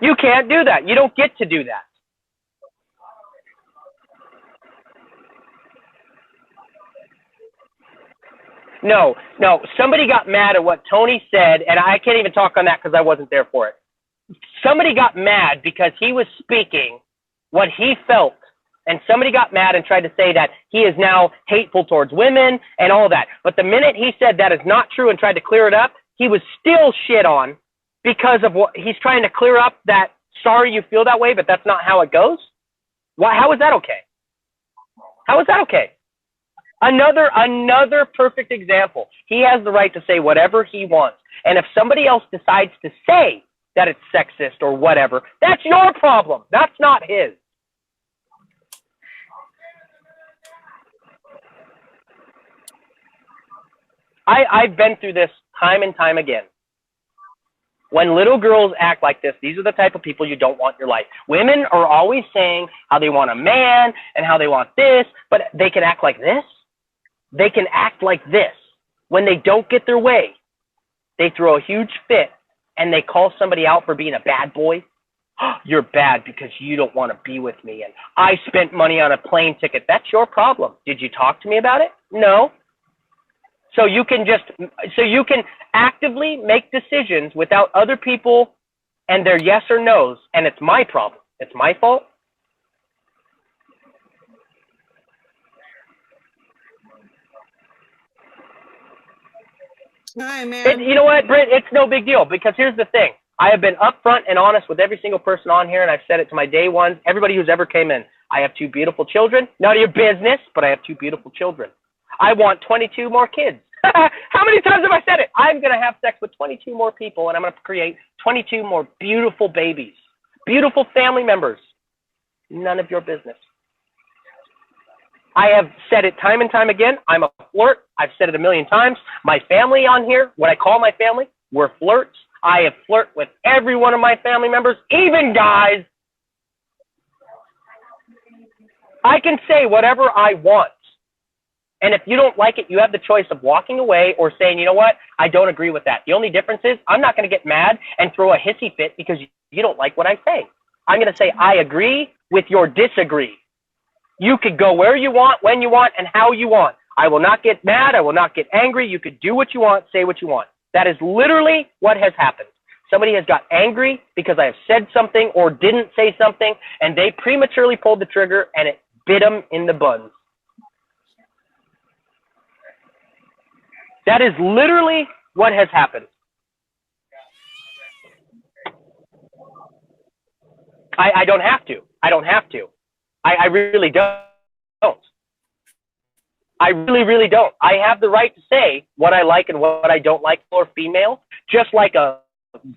[SPEAKER 1] You can't do that. You don't get to do that. No, somebody got mad at what Tony said, and I can't even talk on that because I wasn't there for it. Somebody got mad because he was speaking what he felt, and somebody got mad and tried to say that he is now hateful towards women and all that. But the minute he said that is not true and tried to clear it up, he was still shit on because of what he's trying to clear up, that sorry you feel that way, but that's not how it goes. Why? How is that okay? How is that okay? Another perfect example. He has the right to say whatever he wants. And if somebody else decides to say that it's sexist or whatever, that's your problem. That's not his. I've been through this time and time again. When little girls act like this, these are the type of people you don't want in your life. Women are always saying how they want a man and how they want this, but they can act like this. They can act like this. When they don't get their way, they throw a huge fit and they call somebody out for being a bad boy. Oh, you're bad because you don't want to be with me, and I spent money on a plane ticket. That's your problem. Did you talk to me about it? No. So you can actively make decisions without other people and their yes or no's, and it's my problem. It's my fault.
[SPEAKER 2] Hi, man.
[SPEAKER 1] You know what, Britt? It's no big deal, because here's the thing. I have been upfront and honest with every single person on here, and I've said it to my day ones, everybody who's ever came in. I have 2 beautiful children. None of your business, but I have 2 beautiful children. I want 22 more kids. How many times have I said it? I'm going to have sex with 22 more people, and I'm going to create 22 more beautiful babies, beautiful family members. None of your business. I have said it time and time again. I'm a flirt. I've said it a million times. My family on here, what I call my family, we're flirts. I have flirt with every one of my family members, even guys. I can say whatever I want. And if you don't like it, you have the choice of walking away or saying, you know what, I don't agree with that. The only difference is I'm not going to get mad and throw a hissy fit because you don't like what I say. I'm going to say I agree with your disagree. You could go where you want, when you want, and how you want. I will not get mad. I will not get angry. You could do what you want, say what you want. That is literally what has happened. Somebody has got angry because I have said something or didn't say something, and they prematurely pulled the trigger, and it bit them in the buns. That is literally what has happened. I don't have to. I don't have to. I really don't. I really, really don't. I have the right to say what I like and what I don't like for a female, just like a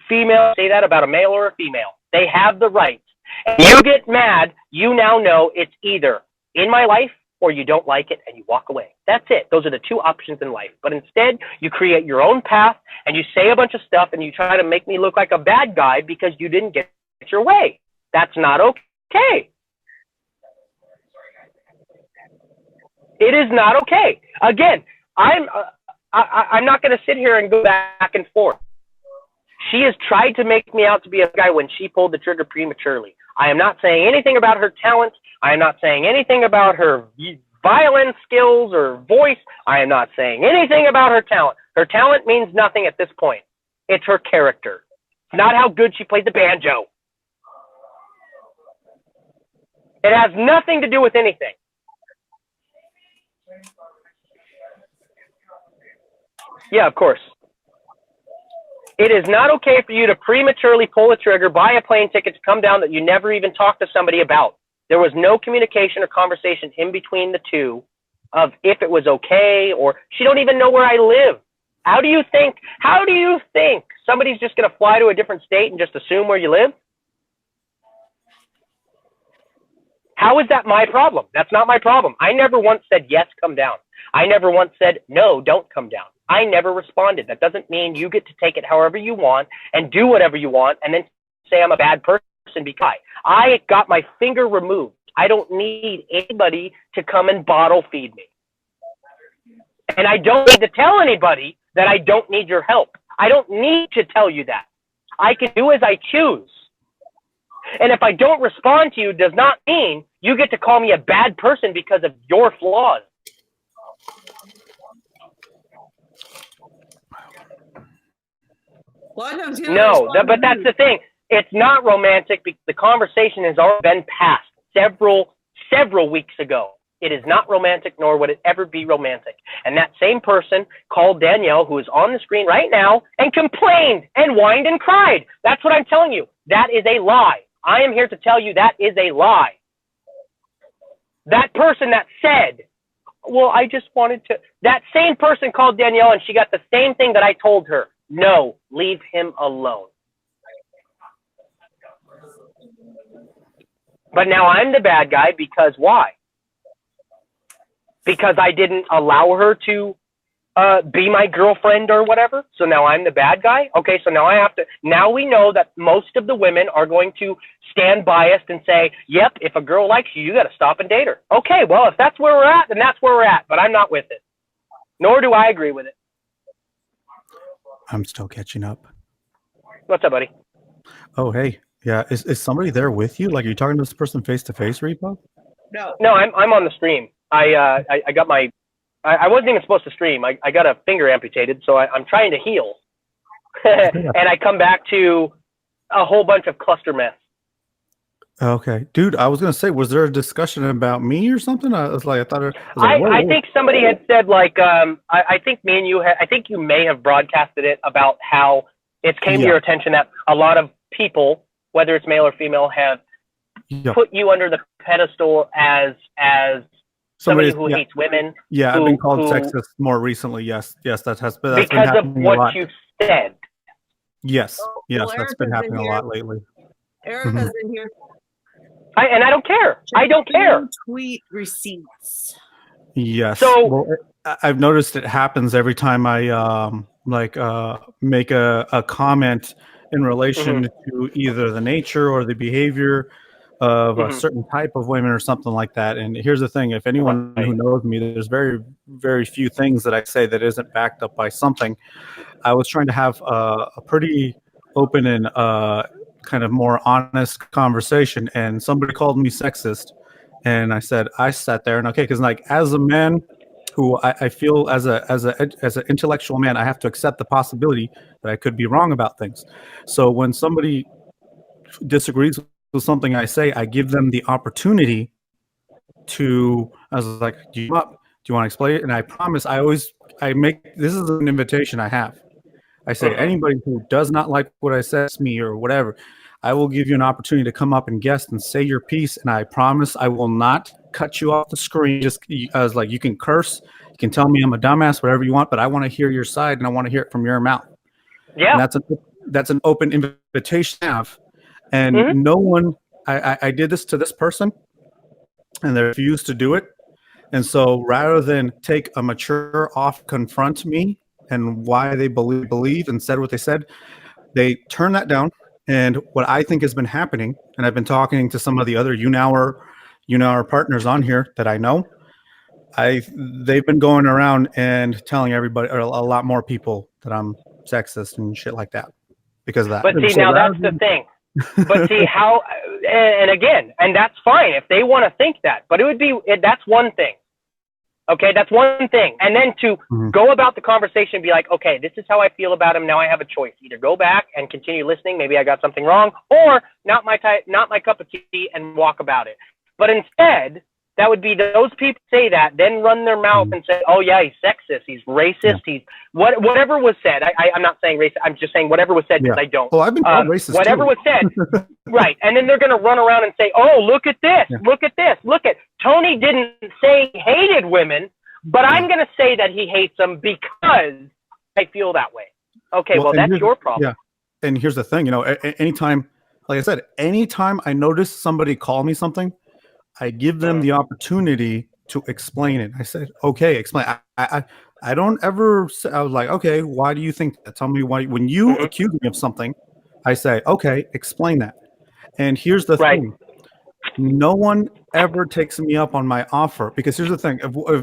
[SPEAKER 1] female say that about a male or a female. They have the right. And you get mad, you now know it's either in my life or you don't like it and you walk away. That's it. Those are the two options in life. But instead, you create your own path and you say a bunch of stuff and you try to make me look like a bad guy because you didn't get your way. That's not okay. It is not okay. Again, I'm not going to sit here and go back and forth. She has tried to make me out to be a guy when she pulled the trigger prematurely. I am not saying anything about her talent. I am not saying anything about her violin skills or voice. I am not saying anything about her talent. Her talent means nothing at this point. It's her character. It's not how good she plays the banjo. It has nothing to do with anything. Yeah, of course. It is not okay for you to prematurely pull the trigger, buy a plane ticket to come down that you never even talked to somebody about. There was no communication or conversation in between the two of if it was okay, or she don't even know where I live. How do you think somebody's just going to fly to a different state and just assume where you live? How is that my problem? That's not my problem. I never once said, yes, come down. I never once said, no, don't come down. I never responded. That doesn't mean you get to take it however you want and do whatever you want and then say I'm a bad person because I got my finger removed. I don't need anybody to come and bottle feed me. And I don't need to tell anybody that I don't need your help. I don't need to tell you that. I can do as I choose. And if I don't respond to you, does not mean you get to call me a bad person because of your flaws. No, but that's the thing. It's not romantic because the conversation has already been passed several weeks ago. It is not romantic, nor would it ever be romantic. And that same person called Danielle, who is on the screen right now, and complained and whined and cried. That's what I'm telling you. That is a lie. I am here to tell you that is a lie. That person that said, well, I just wanted to, that same person called Danielle and she got the same thing that I told her. No, leave him alone. But now I'm the bad guy because why? Because I didn't allow her to be my girlfriend or whatever. So now I'm the bad guy. Okay, so now we know that most of the women are going to stand biased and say, yep, if a girl likes you, you got to stop and date her. Okay, well, if that's where we're at, then that's where we're at. But I'm not with it. Nor do I agree with it.
[SPEAKER 3] I'm still catching up.
[SPEAKER 1] What's up, buddy?
[SPEAKER 3] Oh, hey. Yeah, is somebody there with you? Like, are you talking to this person face to face, Repo?
[SPEAKER 1] No, I'm on the stream. I got my, I wasn't even supposed to stream. I got a finger amputated, so I'm trying to heal. And I come back to a whole bunch of cluster mess.
[SPEAKER 3] Okay, dude, I was gonna say, was there a discussion about me or something?
[SPEAKER 1] I think somebody had said like, I think me and you, I think you may have broadcasted it about how it came to your attention that a lot of people, whether it's male or female, have put you under the pedestal as somebody who hates women.
[SPEAKER 3] Yeah, I've been called sexist more recently. Yes, that's
[SPEAKER 1] because
[SPEAKER 3] been happening
[SPEAKER 1] of what you've said.
[SPEAKER 3] Yes,
[SPEAKER 2] well,
[SPEAKER 3] that's been happening a lot lately.
[SPEAKER 2] Erika's in here.
[SPEAKER 1] And I don't care. I don't care.
[SPEAKER 2] Tweet receipts.
[SPEAKER 3] Yes.
[SPEAKER 1] So,
[SPEAKER 3] Well, I've noticed it happens every time I make a comment in relation
[SPEAKER 1] mhm,
[SPEAKER 3] to either the nature or the behavior of a
[SPEAKER 1] mhm,
[SPEAKER 3] certain type of women or something like that. And here's the thing: if anyone who
[SPEAKER 1] right.
[SPEAKER 3] knows me, there's very, very few things that I say that isn't backed up by something. I was trying to have a pretty open and kind of more honest conversation, and somebody called me sexist, and I sat there and okay, because like as a man who I feel as an intellectual man, I have to accept the possibility that I could be wrong about things. So when somebody disagrees with something I say, I give them the opportunity to. I was like, do you want to explain it? And I promise, I make this is an invitation I have. I say
[SPEAKER 1] Mhm.
[SPEAKER 3] anybody who does not like what I said to me or whatever, I will give you an opportunity to come up and guest and say your piece, and I promise I will not cut you off the screen. Just I was like, you can curse, you can tell me I'm a dumbass, whatever you want, but I want to hear your side and I want to hear it from your mouth. And
[SPEAKER 1] Yeah.
[SPEAKER 3] that's an open invitation to have. And
[SPEAKER 1] Mhm.
[SPEAKER 3] no one, I did this to this person, and they refused to do it. And so rather than take a mature off, confront me and why they believe and said what they said, they turn that down. And what I think has been happening, and I've been talking to some of the other UNOWR partners on here that I know, they've been going around and telling everybody or a lot more people that I'm sexist and shit like that because of that.
[SPEAKER 1] But see,
[SPEAKER 3] So
[SPEAKER 1] now
[SPEAKER 3] rather
[SPEAKER 1] that's the thing. But see how, and again, and that's fine if they want to think that. But that's one thing. Okay, that's one thing. And then to
[SPEAKER 3] Mhm.
[SPEAKER 1] go about the conversation and be like, okay, this is how I feel about him. Now I have a choice. Either go back and continue listening. Maybe I got something wrong, or not my type, not my cup of tea, and walk about it. But instead, that would be those people say that, then run their mouth
[SPEAKER 3] Mhm.
[SPEAKER 1] and say, oh yeah, he's sexist, he's
[SPEAKER 3] Yeah.
[SPEAKER 1] racist, he's whatever was said. I'm not saying racist. I'm just saying whatever was said
[SPEAKER 3] Yeah.
[SPEAKER 1] because I don't.
[SPEAKER 3] Oh, I've been called racist
[SPEAKER 1] Whatever
[SPEAKER 3] too.
[SPEAKER 1] was said, right. And then they're going to run around and say, oh, look at this,
[SPEAKER 3] Yeah.
[SPEAKER 1] look at this, look at Tony didn't say he hated women, but I'm going to say that he hates them because I feel that way. Okay, well that's your problem.
[SPEAKER 3] Yeah. And here's the thing, anytime, like I said, anytime I notice somebody call me something, I give them the opportunity to explain it. I said, okay, explain. I don't ever say, I was like, okay, why do you think that? Tell me why. When you
[SPEAKER 1] Mm-hmm.
[SPEAKER 3] accuse me of something, I say, okay, explain that. And here's the
[SPEAKER 1] Right.
[SPEAKER 3] thing. No one ever takes me up on my offer because here's the thing.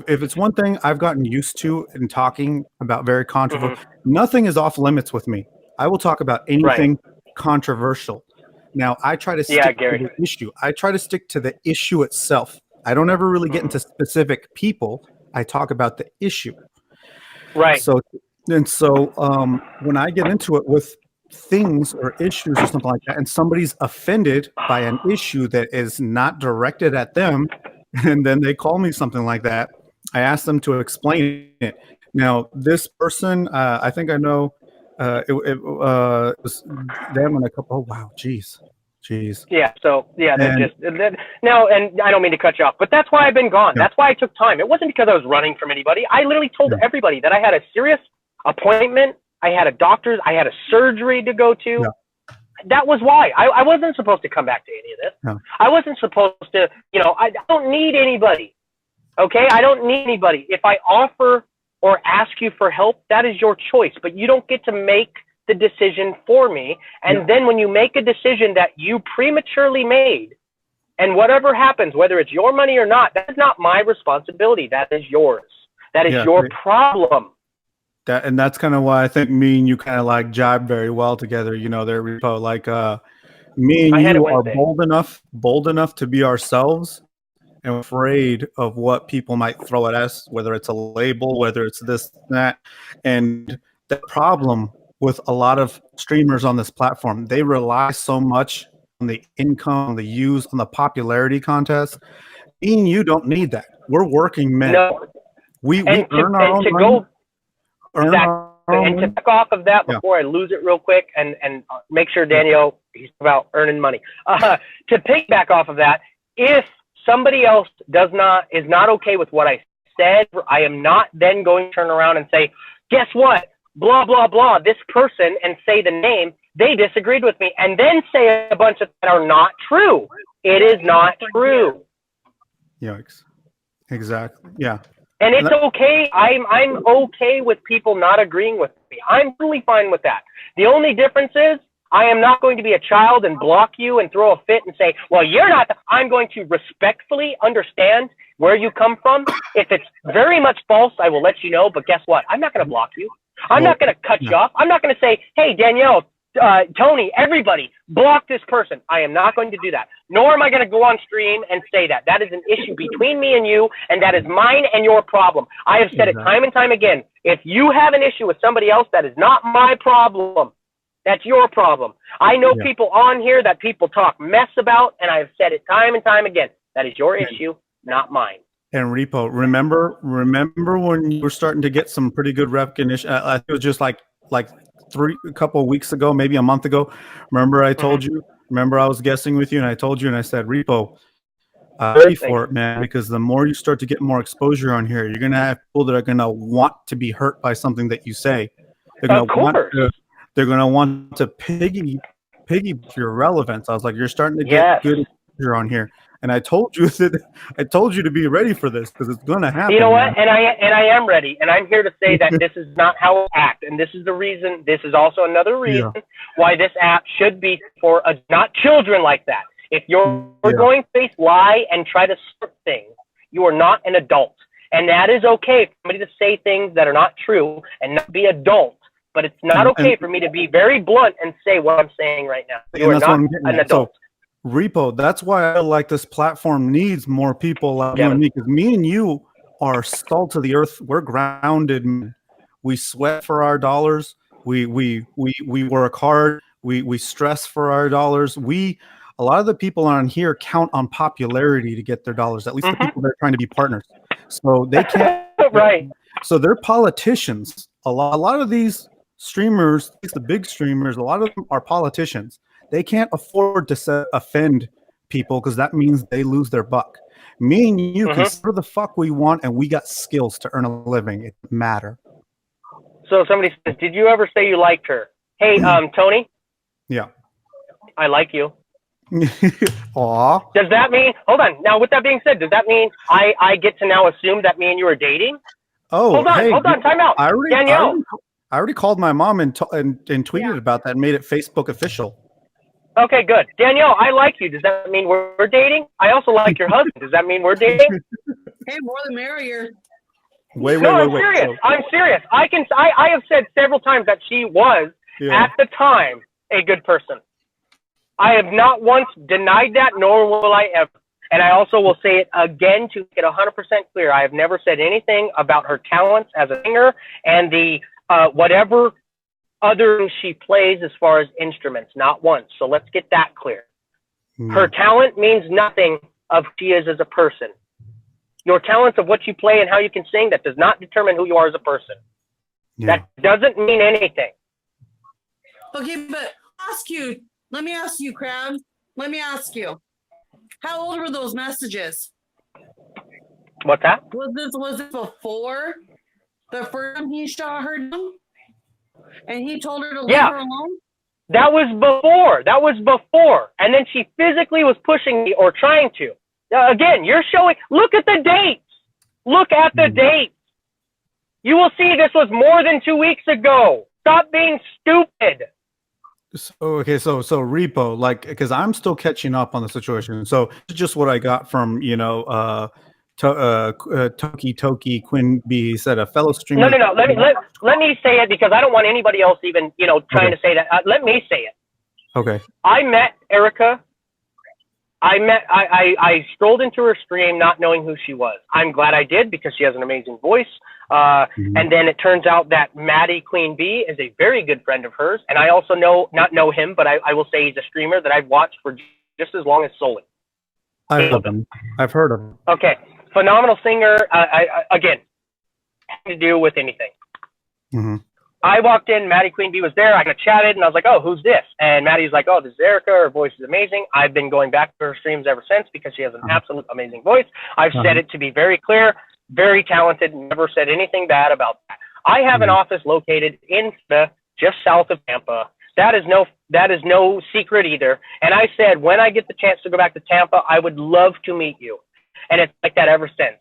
[SPEAKER 3] If it's one thing I've gotten used to in talking about very controversial,
[SPEAKER 1] Mm-hmm.
[SPEAKER 3] nothing is off limits with me. I will talk about
[SPEAKER 1] Right.
[SPEAKER 3] anything controversial. Now, I try to
[SPEAKER 1] Yeah,
[SPEAKER 3] stick to
[SPEAKER 1] Gary.
[SPEAKER 3] the issue. I try to stick to the issue itself. I don't ever really get into specific people. I talk about the issue.
[SPEAKER 1] Right.
[SPEAKER 3] So when I get into it with things or issues or something like that, and somebody's offended by an issue that is not directed at them, and then they call me something like that, I ask them to explain it. Now, this person, I think I know, it was them and a couple. Oh wow, jeez.
[SPEAKER 1] Yeah. So yeah,
[SPEAKER 3] And
[SPEAKER 1] now, and I don't mean to cut you off, but that's why I've been gone.
[SPEAKER 3] yeah,
[SPEAKER 1] That's why I took time. It wasn't because I was running from anybody. I literally told
[SPEAKER 3] yeah,
[SPEAKER 1] everybody that I had a serious appointment. I had a doctor's. I had a surgery to go to.
[SPEAKER 3] yeah,
[SPEAKER 1] That was why I wasn't supposed to come back to any of this.
[SPEAKER 3] yeah,
[SPEAKER 1] I wasn't supposed to. I don't need anybody. Okay, I don't need anybody. If I offer or ask you for help, that is your choice, but you don't get to make the decision for me. And
[SPEAKER 3] yeah,
[SPEAKER 1] then when you make a decision that you prematurely made, and whatever happens, whether it's your money or not, that is not my responsibility. That is yours. That is
[SPEAKER 3] yeah.
[SPEAKER 1] your problem.
[SPEAKER 3] And that's kind of why I think me and you kind of like jibe very well together. There, Repo. Like me and
[SPEAKER 1] I had it
[SPEAKER 3] you are
[SPEAKER 1] Wednesday.
[SPEAKER 3] bold enough to be ourselves and afraid of what people might throw at us, whether it's a label, whether it's this, that. And the problem with a lot of streamers on this platform, they rely so much on the income, on the views, on the popularity contest. Me and you don't need that. We're working men.
[SPEAKER 1] No.
[SPEAKER 3] We
[SPEAKER 1] And
[SPEAKER 3] earn our own
[SPEAKER 1] to
[SPEAKER 3] money.
[SPEAKER 1] go
[SPEAKER 3] Earn our own
[SPEAKER 1] and to
[SPEAKER 3] money.
[SPEAKER 1] back off of that
[SPEAKER 3] Yeah.
[SPEAKER 1] before I lose it real quick and make sure Daniel, he's about earning money. To piggyback off of that, if somebody else is not okay with what I said, I am not then going to turn around and say, guess what? Blah, blah, blah. This person, and say the name, they disagreed with me, and then say a bunch of that are not true. It is not true.
[SPEAKER 3] Yikes. Exactly. Yeah.
[SPEAKER 1] And it's okay. I'm okay with people not agreeing with me. I'm totally fine with that. The only difference is I am not going to be a child and block you and throw a fit and say, well, you're not. I'm going to respectfully understand where you come from. If it's very much false, I will let you know. But guess what? I'm not going to block you. I'm not going to cut you off. I'm not going to say, hey, Danielle, Tony, everybody, block this person. I am not going to do that. Nor am I going to go on stream and say that. That is an issue between me and you, and that is mine and your problem. I have said it time and time again. If you have an issue with somebody else, that is not my problem. That's your problem. I know people on here that people talk mess about, and I've said it time and time again. That is your issue, not mine.
[SPEAKER 3] And Repo, remember when you were starting to get some pretty good recognition? I think it was just like a couple of weeks ago, maybe a month ago. Remember I told you? Remember I was guessing with you, and I told you, and I said, Repo, ready for it, man, because the more you start to get more exposure on here, you're gonna have people that are gonna want to be hurt by something that you say. They're gonna want to piggy your relevance. I was like, you're starting to get good exposure on here. And I told you to be ready for this because it's going to happen.
[SPEAKER 1] You know what? Man. And I am ready. And I'm here to say that this is not how we act. And this is the reason. This is also another reason why this app should be for not children like that. If you're going to face lie and try to sort things, you are not an adult. And that is okay for somebody to say things that are not true and not be adult. But it's not okay for me to be very blunt and say what I'm saying right now. You are not an adult.
[SPEAKER 3] So, Repo, that's why I feel like this platform needs more people like you and me, because me and you are salt to the earth. We're grounded. We sweat for our dollars. We work hard. We stress for our dollars. A lot of the people on here count on popularity to get their dollars, at least the people that are trying to be partners. So they can't.
[SPEAKER 1] Right.
[SPEAKER 3] So they're politicians. A lot of these streamers, at least the big streamers, a lot of them are politicians. They can't afford to offend people because that means they lose their buck. Me and you can say whatever the fuck we want, and we got skills to earn a living. It doesn't matter.
[SPEAKER 1] So somebody says, did you ever say you liked her? Hey, Tony?
[SPEAKER 3] Yeah.
[SPEAKER 1] I like you.
[SPEAKER 3] Aw.
[SPEAKER 1] Does that mean, hold on. Now, with that being said, does that mean I get to now assume that me and you are dating?
[SPEAKER 3] Oh,
[SPEAKER 1] hold on, time out. Danielle.
[SPEAKER 3] I already called my mom and tweeted about that and made it Facebook official.
[SPEAKER 1] Okay, good. Danielle, I like you. Does that mean we're dating? I also like your husband. Does that mean we're dating?
[SPEAKER 2] Hey, more the merrier.
[SPEAKER 3] Wait.
[SPEAKER 1] I'm serious. So, I'm serious. I have said several times that she was, at the time, a good person. I have not once denied that, nor will I ever. And I also will say it again to get 100% clear. I have never said anything about her talents as a singer and the whatever other she plays as far as instruments, not once. So let's get that clear. Her talent means nothing of who she is as a person. Your talents of what you play and how you can sing, that does not determine who you are as a person. That doesn't mean anything.
[SPEAKER 2] Okay, but let me ask you, Crab. Let me ask you. How old were those messages?
[SPEAKER 1] What's that?
[SPEAKER 2] Was it before the first time he shot her down? And he told her to leave her alone?
[SPEAKER 1] That was before. And then she physically was pushing me or trying to. Again, you're showing, look at the dates. Look at the dates. You will see this was more than 2 weeks ago. Stop being stupid.
[SPEAKER 3] So Repo, like, because I'm still catching up on the situation. So it's just what I got from, Toki Quinn B said, a fellow streamer.
[SPEAKER 1] No. Let me say it because I don't want anybody else even, trying to say that. Let me say it.
[SPEAKER 3] Okay.
[SPEAKER 1] I met Erika. I strolled into her stream not knowing who she was. I'm glad I did because she has an amazing voice. And then it turns out that Maddie Queen B is a very good friend of hers. And I also not know him, but I will say he's a streamer that I've watched for just as long as Soli.
[SPEAKER 3] I've heard of him.
[SPEAKER 1] Okay. Phenomenal singer. Again, nothing to do with anything. I walked in, Maddie Queen B was there. I chatted, and I was like, oh, who's this? And Maddie's like, oh, this is Erika. Her voice is amazing. I've been going back to her streams ever since because she has an absolute amazing voice. I've said it to be very clear, very talented, never said anything bad about that. I have an office located in just south of Tampa. That is no secret either. And I said, when I get the chance to go back to Tampa, I would love to meet you. And it's like that ever since.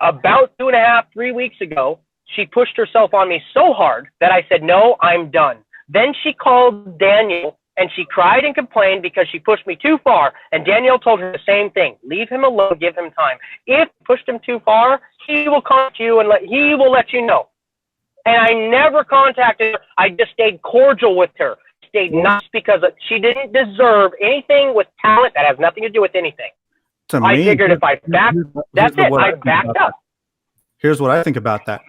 [SPEAKER 1] about 2.5, 3 weeks ago, she pushed herself on me so hard that I said, no, I'm done. Then she called Daniel and she cried and complained because she pushed me too far. And Danielle told her the same thing. Leave him alone, give him time. If you pushed him too far, he will contact you and he will let you know. And I never contacted her. I just stayed cordial with her. Stayed nice because she didn't deserve anything with talent that has nothing to do with anything. I figured if I backed, that's it. I backed up.
[SPEAKER 3] Here's what I think about that.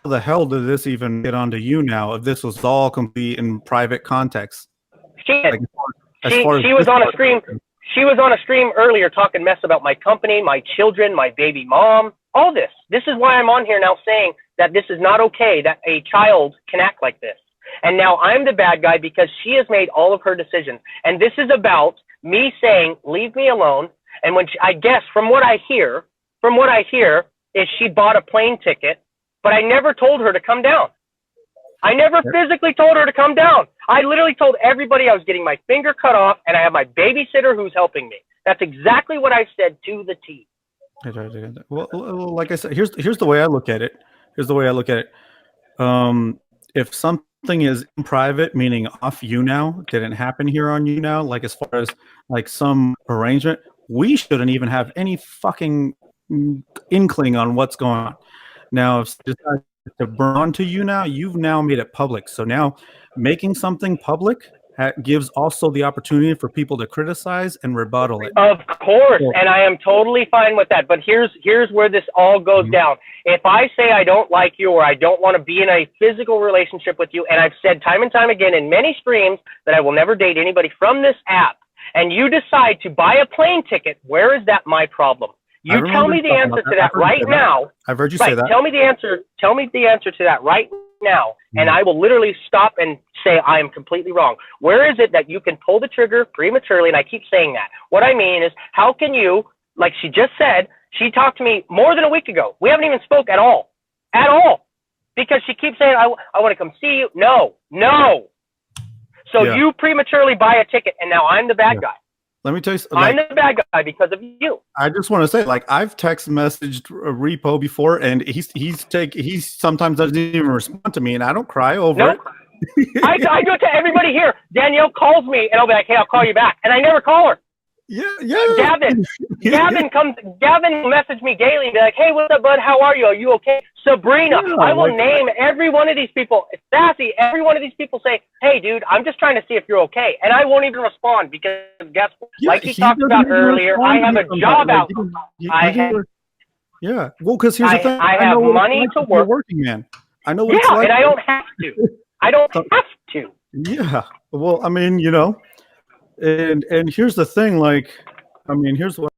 [SPEAKER 3] How the hell did this even get onto you now if this was all complete in private context?
[SPEAKER 1] She was on a stream. She was on a stream earlier talking mess about my company, my children, my baby mom, all this. This is why I'm on here now saying that this is not okay, that a child can act like this. And now I'm the bad guy because she has made all of her decisions. And this is about me saying, leave me alone. And when I guess from what I hear is she bought a plane ticket, but I never told her to come down. I never physically told her to come down. I literally told everybody I was getting my finger cut off and I have my babysitter who's helping me. That's exactly what I said to the T.
[SPEAKER 3] Well, like I said, here's the way I look at it. If something is in private, meaning off you now, didn't happen here on you now, like as far as like some arrangement, we shouldn't even have any fucking inkling on what's going on. Now, if it's decided to burn onto you now, you've now made it public. So now making something public gives also the opportunity for people to criticize and rebuttal it.
[SPEAKER 1] Of course, and I am totally fine with that. But here's where this all goes down. If I say I don't like you or I don't want to be in a physical relationship with you, and I've said time and time again in many streams that I will never date anybody from this app, and you decide to buy a plane ticket, where is that my problem? You tell me the answer to that right now.
[SPEAKER 3] I've heard you say that.
[SPEAKER 1] Tell me the answer to that right now, and I will literally stop and say I am completely wrong. Where is it that you can pull the trigger prematurely? And I keep saying that. What I mean is, how can you, like she just said, she talked to me more than a week ago. We haven't even spoke at all. Because she keeps saying, I want to come see you. No. So you prematurely buy a ticket, and now I'm the bad guy.
[SPEAKER 3] Let me tell you something.
[SPEAKER 1] I'm the bad guy because of you.
[SPEAKER 3] I just want to say, like, I've text messaged Repo before, and he sometimes doesn't even respond to me, and I don't cry over it.
[SPEAKER 1] I do it to everybody here. Danielle calls me, and I'll be like, hey, I'll call you back. And I never call her. Gavin will message me daily and be like, hey, what's up, bud? How are you? Are you okay? Sabrina, I will name every one of these people. Sassy, every one of these people say, hey, dude, I'm just trying to see if you're okay. And I won't even respond because guess what? Like he talked about earlier, I have a job out.
[SPEAKER 3] Well, because here's the thing.
[SPEAKER 1] I have money to work.
[SPEAKER 3] Working man. I know what it's like.
[SPEAKER 1] And I don't have to. I don't have to.
[SPEAKER 3] Yeah. Well, I mean, you know, and here's the thing, like, I mean, here's what.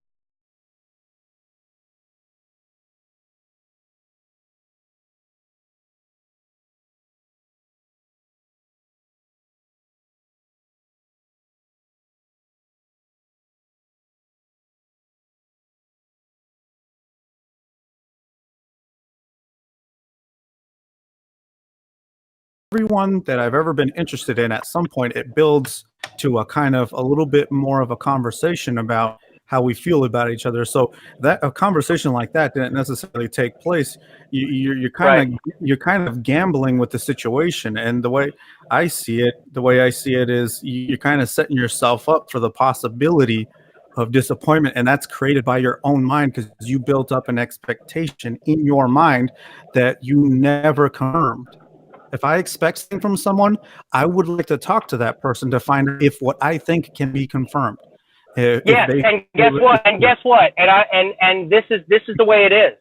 [SPEAKER 3] Everyone that I've ever been interested in, at some point, it builds to a kind of a little bit more of a conversation about how we feel about each other. So that a conversation like that didn't necessarily take place. You're kind of gambling with the situation. And the way I see it is you're kind of setting yourself up for the possibility of disappointment, and that's created by your own mind because you built up an expectation in your mind that you never confirmed. If I expect something from someone, I would like to talk to that person to find out if what I think can be confirmed. And guess what? And this is the way it is.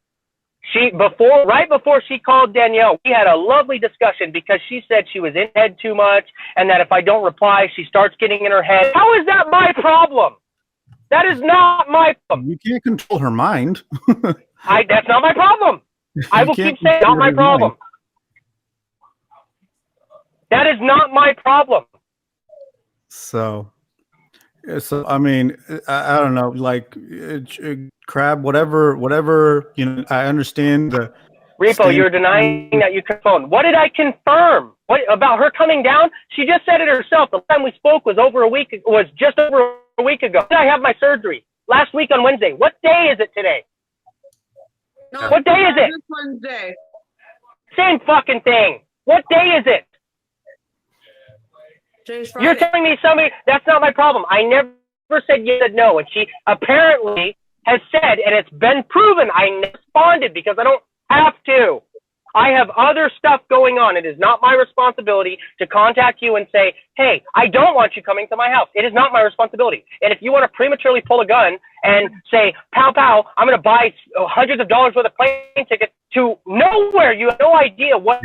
[SPEAKER 3] Right before she called Danielle, we had a lovely discussion because she said she was in head too much and that if I don't reply, she starts getting in her head. How is that my problem? That is not my problem. You can't control her mind.
[SPEAKER 1] That's not my problem. I will keep saying not my problem. Mind. That is not my problem.
[SPEAKER 3] So I mean, I don't know, like Crab, whatever. You know, I understand the.
[SPEAKER 1] Repo, you're denying that you confirmed. What did I confirm? What about her coming down? She just said it herself. The time we spoke was just over a week ago. I have my surgery last week on Wednesday. What day is it today?
[SPEAKER 2] No,
[SPEAKER 1] What day is it?
[SPEAKER 2] This Wednesday.
[SPEAKER 1] Same fucking thing. What day is it?
[SPEAKER 2] Today's Friday.
[SPEAKER 1] You're telling me somebody, that's not my problem. I never said yes and no. And she apparently has said, and it's been proven, I responded because I don't have to. I have other stuff going on. It is not my responsibility to contact you and say, hey, I don't want you coming to my house. It is not my responsibility. And if you want to prematurely pull a gun and say, pow, pow, I'm going to buy hundreds of dollars worth of plane tickets to nowhere, you have no idea what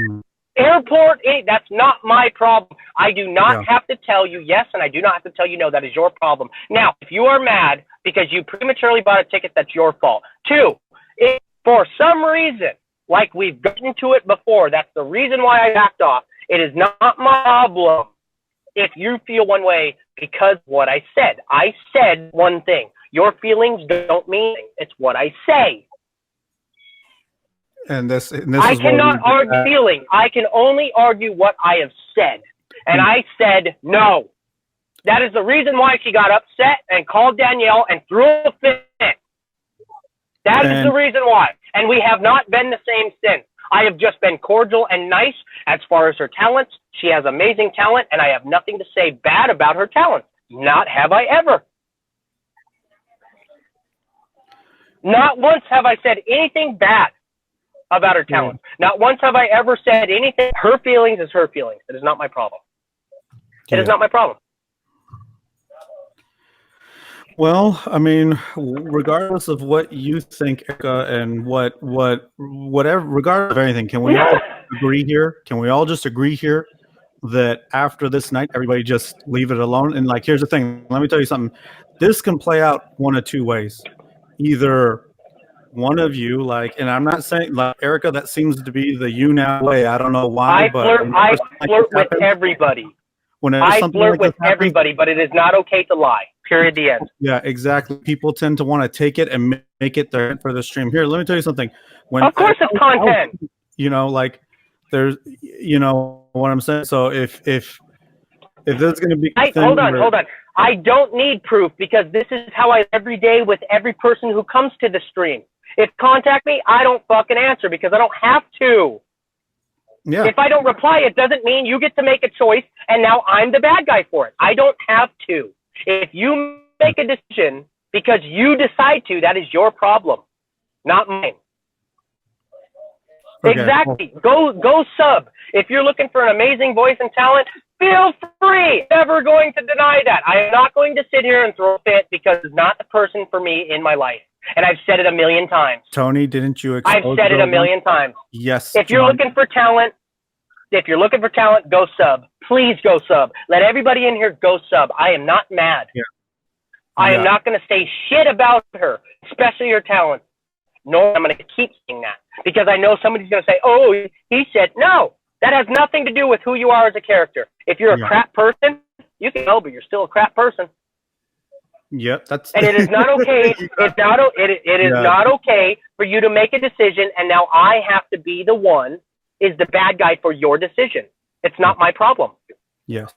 [SPEAKER 1] airport is, that's not my problem. I do not have to tell you yes, and I do not have to tell you no. That is your problem. Now, if you are mad because you prematurely bought a ticket, that's your fault. 2, if for some reason, like we've gotten to it before, that's the reason why I backed off. It is not my problem if you feel one way because what I said. I said one thing. Your feelings don't mean anything. It's what I say.
[SPEAKER 3] And this
[SPEAKER 1] I cannot argue feeling. I can only argue what I have said. And I said no. That is the reason why she got upset and called Danielle and threw a fit. That is the reason why. And we have not been the same since. I have just been cordial and nice as far as her talents. She has amazing talent, and I have nothing to say bad about her talent. Not have I ever. Not once have I said anything bad about her talent. Not once have I ever said anything. Her feelings is her feelings. It is not my problem. It is not my problem.
[SPEAKER 3] Well, I mean, regardless of what you think, Erika, and whatever, regardless of anything, can we all agree here? Can we all just agree here that after this night, everybody just leave it alone? And like, here's the thing. Let me tell you something. This can play out one of two ways. Either one of you, like, and I'm not saying like Erika, that seems to be the you now way. I don't know why,
[SPEAKER 1] I flirt with everybody. I flirt with everybody, but it is not okay to lie. Period. The end.
[SPEAKER 3] Yeah, exactly. People tend to want to take it and make it their for the stream. Here, let me tell you something.
[SPEAKER 1] Of course, it's content.
[SPEAKER 3] You know, like there's, you know what I'm saying. So if there's going to be,
[SPEAKER 1] hold on. I don't need proof because this is how I every day with every person who comes to the stream. If contact me, I don't fucking answer because I don't have to. Yeah. If I don't reply, it doesn't mean you get to make a choice and now I'm the bad guy for it. I don't have to. If you make a decision because you decide to, that is your problem, not mine. Okay. Exactly. Go sub. If you're looking for an amazing voice and talent, feel free. Never going to deny that. I am not going to sit here and throw a fit because it's not the person for me in my life. And I've said it a million times.
[SPEAKER 3] Tony, didn't you
[SPEAKER 1] I've said it a million times.
[SPEAKER 3] Yes.
[SPEAKER 1] If you're looking for talent, go sub. Please go sub. Let everybody in here go sub. I am not mad. Yeah. I am not going to say shit about her, especially her talent. Nor I'm going to keep saying that because I know somebody's going to say, oh, he said, no, that has nothing to do with who you are as a character. If you're a crap person, you can know, but you're still a crap person.
[SPEAKER 3] Yep,
[SPEAKER 1] and it is not okay. It is not okay for you to make a decision, and now I have to be the one is the bad guy for your decision. It's not my problem.
[SPEAKER 3] Yes.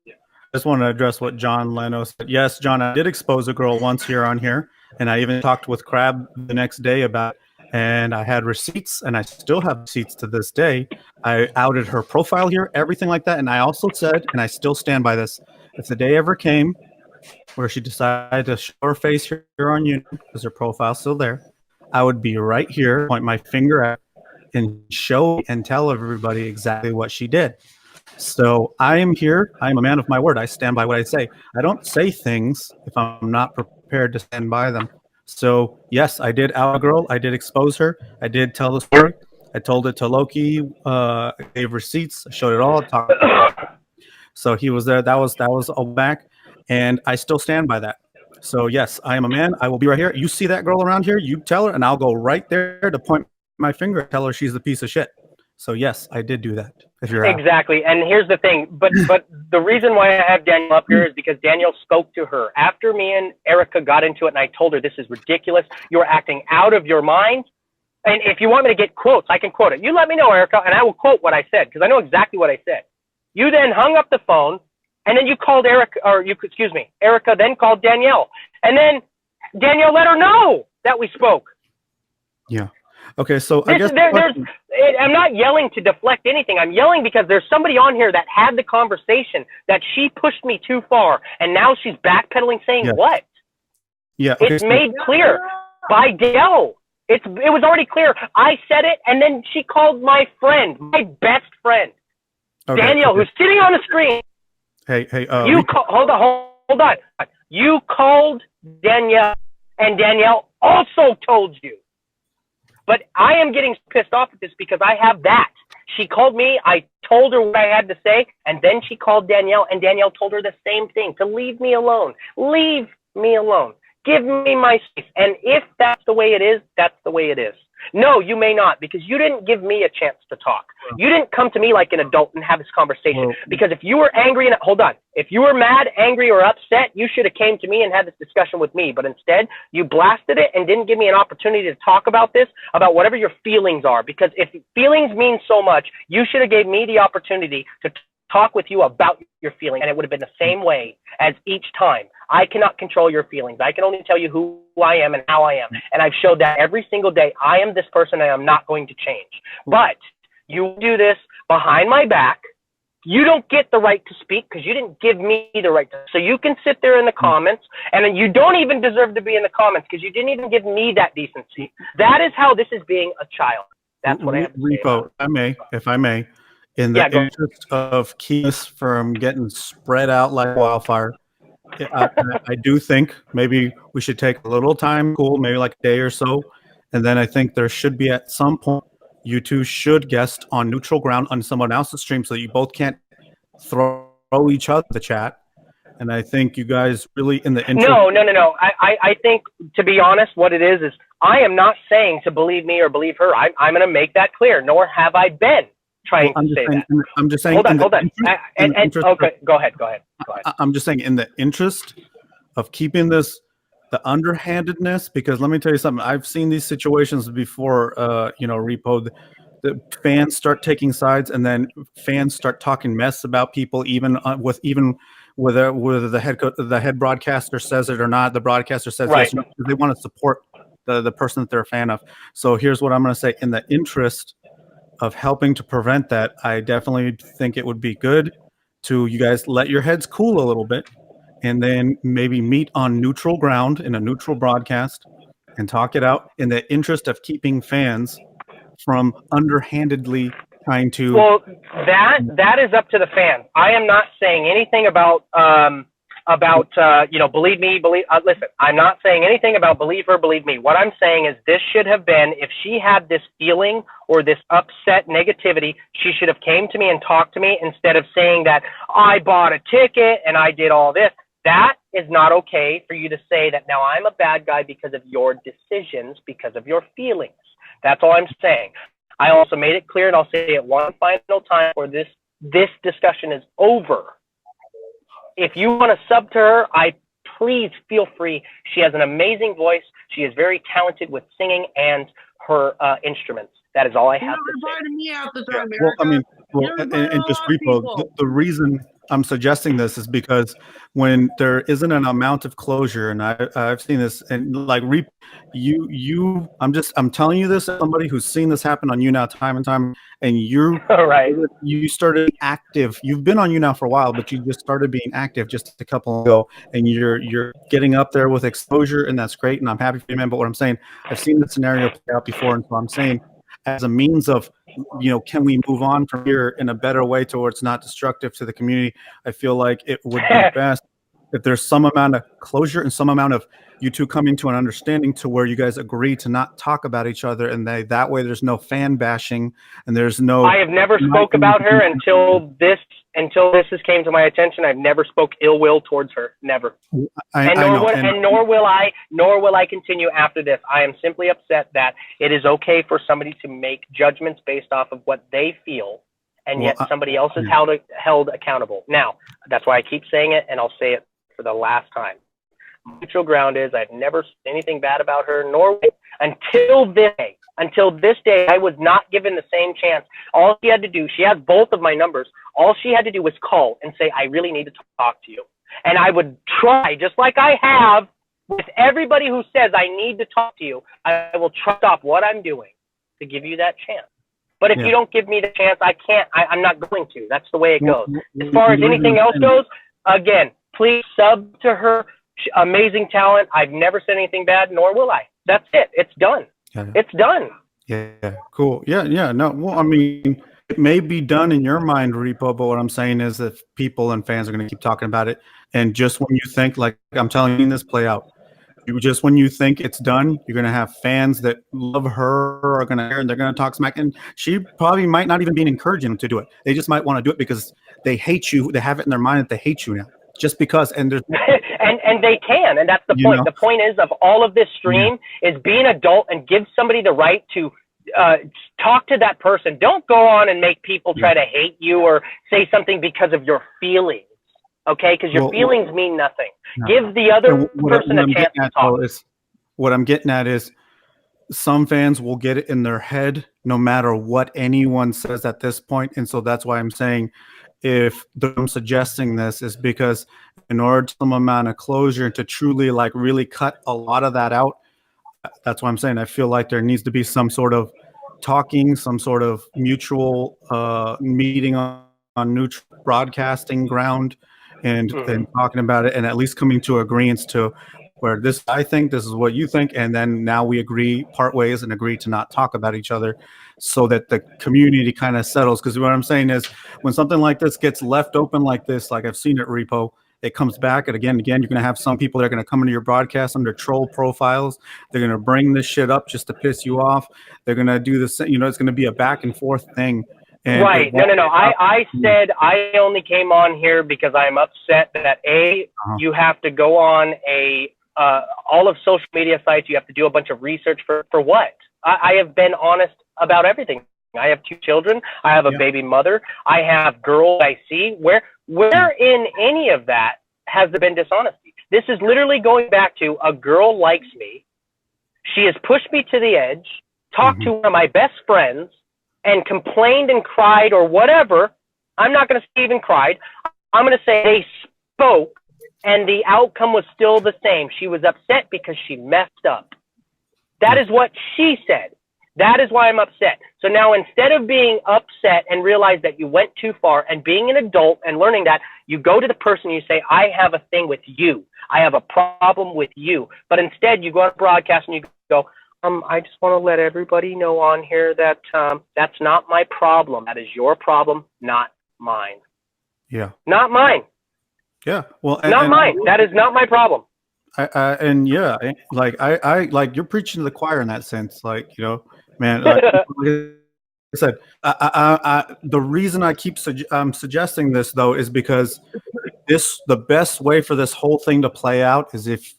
[SPEAKER 3] I just want to address what John Leno said. Yes, John, I did expose a girl once here on here, and I even talked with Crab the next day about it, and I had receipts, and I still have receipts to this day. I outed her profile here, everything like that, and I also said, and I still stand by this, if the day ever came where she decided to show her face here on YouTube, because her profile's still there, I would be right here, point my finger at and show and tell everybody exactly what she did. So I am here. I am a man of my word. I stand by what I say. I don't say things if I'm not prepared to stand by them. So yes, I did out a girl. I did expose her. I did tell the story. I told it to Loki. Gave receipts. I showed it all. So he was there. That was all back, and I still stand by that. So yes, I am a man. I will be right here. You see that girl around here? You tell her, and I'll go right there to point my finger, tell her she's a piece of shit. So yes, I did do that. If you're
[SPEAKER 1] exactly, and here's the thing, but the reason why I have Danielle up here is because Danielle spoke to her after me and Erika got into it, and I told her this is ridiculous. You're acting out of your mind, and if you want me to get quotes, I can quote it. You let me know, Erika, and I will quote what I said because I know exactly what I said. You then hung up the phone, and then you called Erika, Erika then called Danielle, and then Danielle let her know that we spoke.
[SPEAKER 3] Yeah. Okay. So I guess
[SPEAKER 1] I'm not yelling to deflect anything. I'm yelling because there's somebody on here that had the conversation that she pushed me too far, and now she's backpedaling, saying what?
[SPEAKER 3] Yeah. Okay,
[SPEAKER 1] it's made clear by Dale. It was already clear. I said it, and then she called my friend, my best friend, Danielle, who's sitting on the screen.
[SPEAKER 3] Hey.
[SPEAKER 1] Hold on. You called Danielle, and Danielle also told you. But I am getting pissed off at this because I have that. She called me. I told her what I had to say, and then she called Danielle, and Danielle told her the same thing, to leave me alone. Leave me alone. Give me my space. And if that's the way it is, that's the way it is. No, you may not, because you didn't give me a chance to talk. You didn't come to me like an adult and have this conversation. Because if you were angry and if you were mad, angry, or upset, you should have came to me and had this discussion with me. But instead, you blasted it and didn't give me an opportunity to talk about this, about whatever your feelings are. Because if feelings mean so much, you should have gave me the opportunity to talk with you about your feelings, and it would have been the same way as each time. I cannot control your feelings. I can only tell you who I am and how I am. And I've showed that every single day. I am this person, and I am not going to change. But you do this behind my back. You don't get the right to speak because you didn't give me the right to. So you can sit there in the comments, and then you don't even deserve to be in the comments because you didn't even give me that decency. That is how this is being a child. That's what I have to say.
[SPEAKER 3] Repo, if I may, in the interest of keeping this from getting spread out like wildfire, I do think maybe we should take a little time, maybe like a day or so, and then I think there should be at some point you two should guest on neutral ground on someone else's stream so that you both can't throw each other the chat. And I think you guys really in the interest.
[SPEAKER 1] No. I think, to be honest, what it is I am not saying to believe me or believe her. I'm going to make that clear, nor have I been trying to say that.
[SPEAKER 3] I'm just saying.
[SPEAKER 1] Hold on. Okay, go ahead.
[SPEAKER 3] I'm just saying in the interest of keeping the underhandedness, because let me tell you something. I've seen these situations before. Repo. The fans start taking sides, and then fans start talking mess about people, even whether the head broadcaster says it or not. The broadcaster says yes. They want to support the person that they're a fan of. So here's what I'm going to say: in the interest of helping to prevent that, I definitely think it would be good to you guys let your heads cool a little bit, and then maybe meet on neutral ground in a neutral broadcast and talk it out in the interest of keeping fans from underhandedly trying to.
[SPEAKER 1] Well, that is up to the fan. I am not saying anything about believe me, listen, I'm not saying anything about believe her, believe me. What I'm saying is this should have been, if she had this feeling or this upset negativity, she should have came to me and talked to me instead of saying that I bought a ticket and I did all this. That is not okay for you to say that now I'm a bad guy because of your decisions, because of your feelings. That's all I'm saying. I also made it clear, and I'll say it one final time before this discussion is over. If you want to sub to her, please feel free. She has an amazing voice. She is very talented with singing and her instruments. That is all I have to say.
[SPEAKER 2] Me out the time,
[SPEAKER 3] and just Repo, the reason I'm suggesting this is because when there isn't an amount of closure, and I've seen this, and like I'm telling you this as somebody who's seen this happen on you now time and time, and you started active. You've been on you now for a while, but you just started being active just a couple ago, and you're getting up there with exposure, and that's great, and I'm happy for you, man. But what I'm saying, I've seen the scenario play out before, and so I'm saying, as a means of, can we move on from here in a better way to where it's not destructive to the community? I feel like it would be best if there's some amount of closure and some amount of you two coming to an understanding to where you guys agree to not talk about each other, and that way there's no fan bashing and there's no.
[SPEAKER 1] I have never spoke about her until this has came to my attention. I've never spoke ill will towards her. Never. Nor will I continue after this. I am simply upset that it is okay for somebody to make judgments based off of what they feel, and yet somebody else is held accountable. Now, that's why I keep saying it, and I'll say it for the last time. Neutral ground is I've never said anything bad about her, nor until this day, I was not given the same chance. All she had to do, she has both of my numbers. All she had to do was call and say, I really need to talk to you. And I would try, just like I have with everybody who says I need to talk to you, I will stop what I'm doing to give you that chance. But if you don't give me the chance, I can't. I'm not going to. That's the way it goes. As far as anything else goes, again, please sub to her. Amazing talent. I've never said anything bad, nor will I. That's it. It's done. It's done.
[SPEAKER 3] Yeah, cool. Yeah. No, well, I mean, it may be done in your mind, Repo, but what I'm saying is that people and fans are going to keep talking about it. And just when you think, like I'm telling you, this play out. Just when you think it's done, you're going to have fans that love her are going to hear and they're going to talk smack. And she probably might not even be encouraging them to do it. They just might want to do it because they hate you. They have it in their mind that they hate you now. Just because, and there's
[SPEAKER 1] and they can, and that's the point. The point is of all of this stream is be an adult and give somebody the right to talk to that person. Don't go on and make people try to hate you or say something because of your feelings. Okay, because your feelings mean nothing. No. Give the other person a chance to talk.
[SPEAKER 3] What I'm getting at is some fans will get it in their head no matter what anyone says at this point. And so that's why I'm saying if I'm suggesting this is because in order to some amount of closure to truly like really cut a lot of that out, that's why I'm saying I feel like there needs to be some sort of talking, some sort of mutual meeting on neutral broadcasting ground and talking about it and at least coming to agreements to where this, I think this is what you think. And then now we agree part ways and agree to not talk about each other so that the community kind of settles. Because what I'm saying is when something like this gets left open like this, like I've seen at Repo, it comes back and again, you're going to have some people that are going to come into your broadcast under troll profiles. They're going to bring this shit up just to piss you off. They're going to do this, it's going to be a back and forth thing. And
[SPEAKER 1] right. No. I said I only came on here because I'm upset that you have to go on all of social media sites. You have to do a bunch of research for what? I have been honest about everything. I have 2 children. I have a baby mother. I have girls I see. Where in any of that has there been dishonesty? This is literally going back to a girl likes me. She has pushed me to the edge, talked to one of my best friends, and complained and cried or whatever. I'm not going to say even cried. I'm going to say they spoke, and the outcome was still the same. She was upset because she messed up. That is what she said. That is why I'm upset. So now instead of being upset and realize that you went too far and being an adult and learning that, you go to the person and you say, I have a thing with you. I have a problem with you. But instead you go on broadcast and you go, I just want to let everybody know on here that that's not my problem. That is your problem, not mine.
[SPEAKER 3] Yeah.
[SPEAKER 1] Not mine.
[SPEAKER 3] Yeah. Well,
[SPEAKER 1] not mine. That is not my problem.
[SPEAKER 3] I like you're preaching to the choir in that sense. Like, man, like I said, the reason I keep suggesting this though is because the best way for this whole thing to play out is if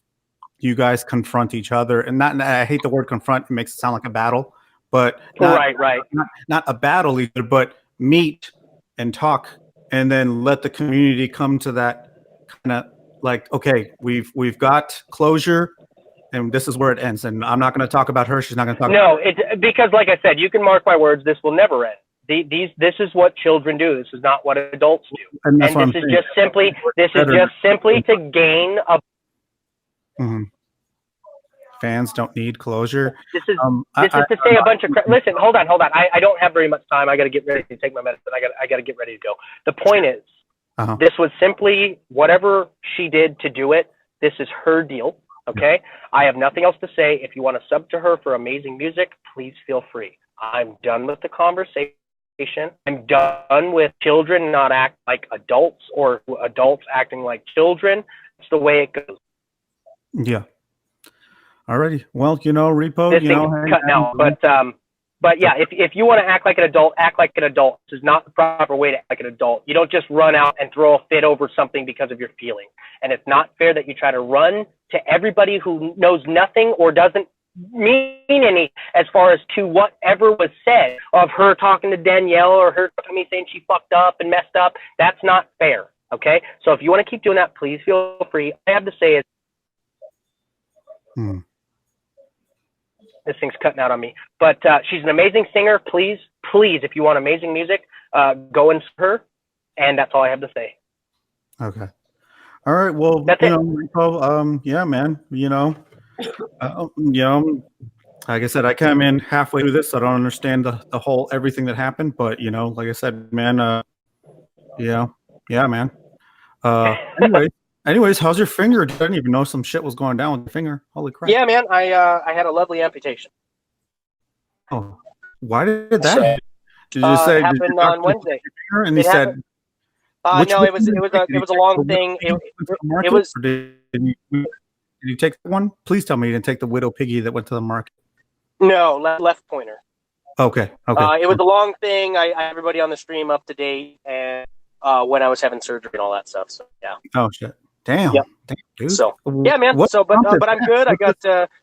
[SPEAKER 3] you guys confront each other, and I hate the word confront. It makes it sound like a battle, but not a battle either, but meet and talk, and then let the community come to that kind of like, okay, we've got closure, and this is where it ends. And I'm not going to talk about her. She's not going to talk.
[SPEAKER 1] No, it's because, like I said, you can mark my words. This will never end. This is what children do. This is not what adults do.
[SPEAKER 3] And
[SPEAKER 1] this is just simply to gain a.
[SPEAKER 3] Mm-hmm. Fans don't need closure.
[SPEAKER 1] This is to say a bunch of listen. Hold on. I don't have very much time. I got to get ready to take my medicine. I got to get ready to go. The point is, this was simply whatever she did to do it. This is her deal. Okay. I have nothing else to say. If you want to sub to her for amazing music, please feel free. I'm done with the conversation. I'm done with children not act like adults or adults acting like children. It's the way it goes.
[SPEAKER 3] Yeah. Alrighty. Well, Repo,
[SPEAKER 1] this thing's cut now, but yeah, if you want to act like an adult, act like an adult. This is not the proper way to act like an adult. You don't just run out and throw a fit over something because of your feelings. And it's not fair that you try to run to everybody who knows nothing or doesn't mean any as far as to whatever was said of her talking to Danielle or her talking to me saying she fucked up and messed up. That's not fair. Okay. So if you want to keep doing that, please feel free. All I have to say is, this thing's cutting out on me, but she's an amazing singer. Please, if you want amazing music, go and her. And that's all I have to say.
[SPEAKER 3] Okay. All right. Well,
[SPEAKER 1] That's it.
[SPEAKER 3] Repo, yeah, man. Like I said, I came in halfway through this. So I don't understand the whole everything that happened, but like I said, man, yeah, man. Uh, anyway, anyways, how's your finger? I didn't even know some shit was going down with your finger. Holy crap!
[SPEAKER 1] Yeah, man. I had a lovely amputation.
[SPEAKER 3] Oh, why did that
[SPEAKER 1] So,
[SPEAKER 3] happen? Did you say
[SPEAKER 1] it
[SPEAKER 3] did your
[SPEAKER 1] happened
[SPEAKER 3] doctor
[SPEAKER 1] on
[SPEAKER 3] look at
[SPEAKER 1] Wednesday.
[SPEAKER 3] your finger and he
[SPEAKER 1] It happened.
[SPEAKER 3] said which
[SPEAKER 1] No,
[SPEAKER 3] which
[SPEAKER 1] it was
[SPEAKER 3] one
[SPEAKER 1] it was
[SPEAKER 3] did
[SPEAKER 1] a
[SPEAKER 3] he
[SPEAKER 1] it
[SPEAKER 3] take?
[SPEAKER 1] was a
[SPEAKER 3] Did he take
[SPEAKER 1] long
[SPEAKER 3] the widow
[SPEAKER 1] thing.
[SPEAKER 3] piggy that went to the
[SPEAKER 1] It
[SPEAKER 3] market,
[SPEAKER 1] was
[SPEAKER 3] or did you take that one? Please tell me you didn't take the widow piggy that went to the market.
[SPEAKER 1] no left pointer.
[SPEAKER 3] Okay.
[SPEAKER 1] It was a long thing. I everybody on the stream up to date, and when I was having surgery and all that stuff. So yeah.
[SPEAKER 3] Oh shit! Damn,
[SPEAKER 1] Yep.
[SPEAKER 3] damn, dude.
[SPEAKER 1] So yeah, man.
[SPEAKER 3] What
[SPEAKER 1] So
[SPEAKER 3] prompted
[SPEAKER 1] but I'm
[SPEAKER 3] that?
[SPEAKER 1] good.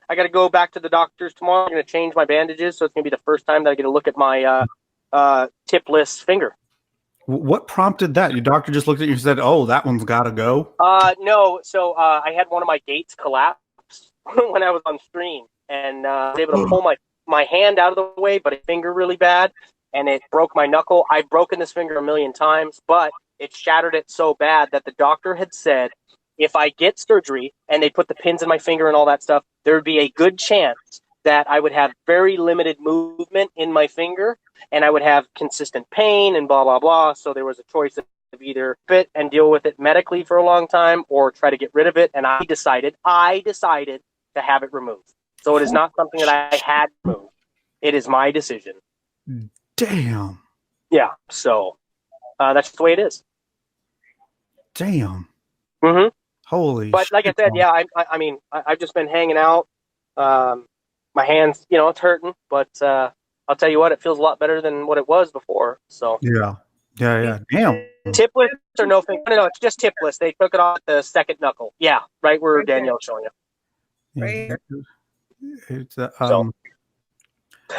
[SPEAKER 1] I got to go back to the doctors tomorrow. I'm going to change my bandages, so it's going to be the first time that I get to look at my tipless finger.
[SPEAKER 3] What prompted that? Your doctor just looked at you and said, "Oh, that one's got to go."
[SPEAKER 1] No. So I had one of my gates collapse when I was on stream, and I was able to pull my hand out of the way, but a finger really bad, and it broke my knuckle. I've broken this finger a million times, but it shattered it so bad that the doctor had said if I get surgery and they put the pins in my finger and all that stuff, there would be a good chance that I would have very limited movement in my finger and I would have consistent pain and blah, blah, blah. So there was a choice of either fit and deal with it medically for a long time or try to get rid of it. And I decided to have it removed. So it is not something that I had removed. It is my decision.
[SPEAKER 3] Damn.
[SPEAKER 1] Yeah. So that's just the way it is.
[SPEAKER 3] Damn.
[SPEAKER 1] Mm-hmm.
[SPEAKER 3] Holy
[SPEAKER 1] But like I said, yeah, I mean, I've just been hanging out. My hands, it's hurting, but I'll tell you what, it feels a lot better than what it was before. So
[SPEAKER 3] yeah. Damn.
[SPEAKER 1] Tipless or no finger? No, it's just tipless. They took it off the second knuckle. Yeah, right where Danielle's showing you.
[SPEAKER 2] Right.
[SPEAKER 3] It's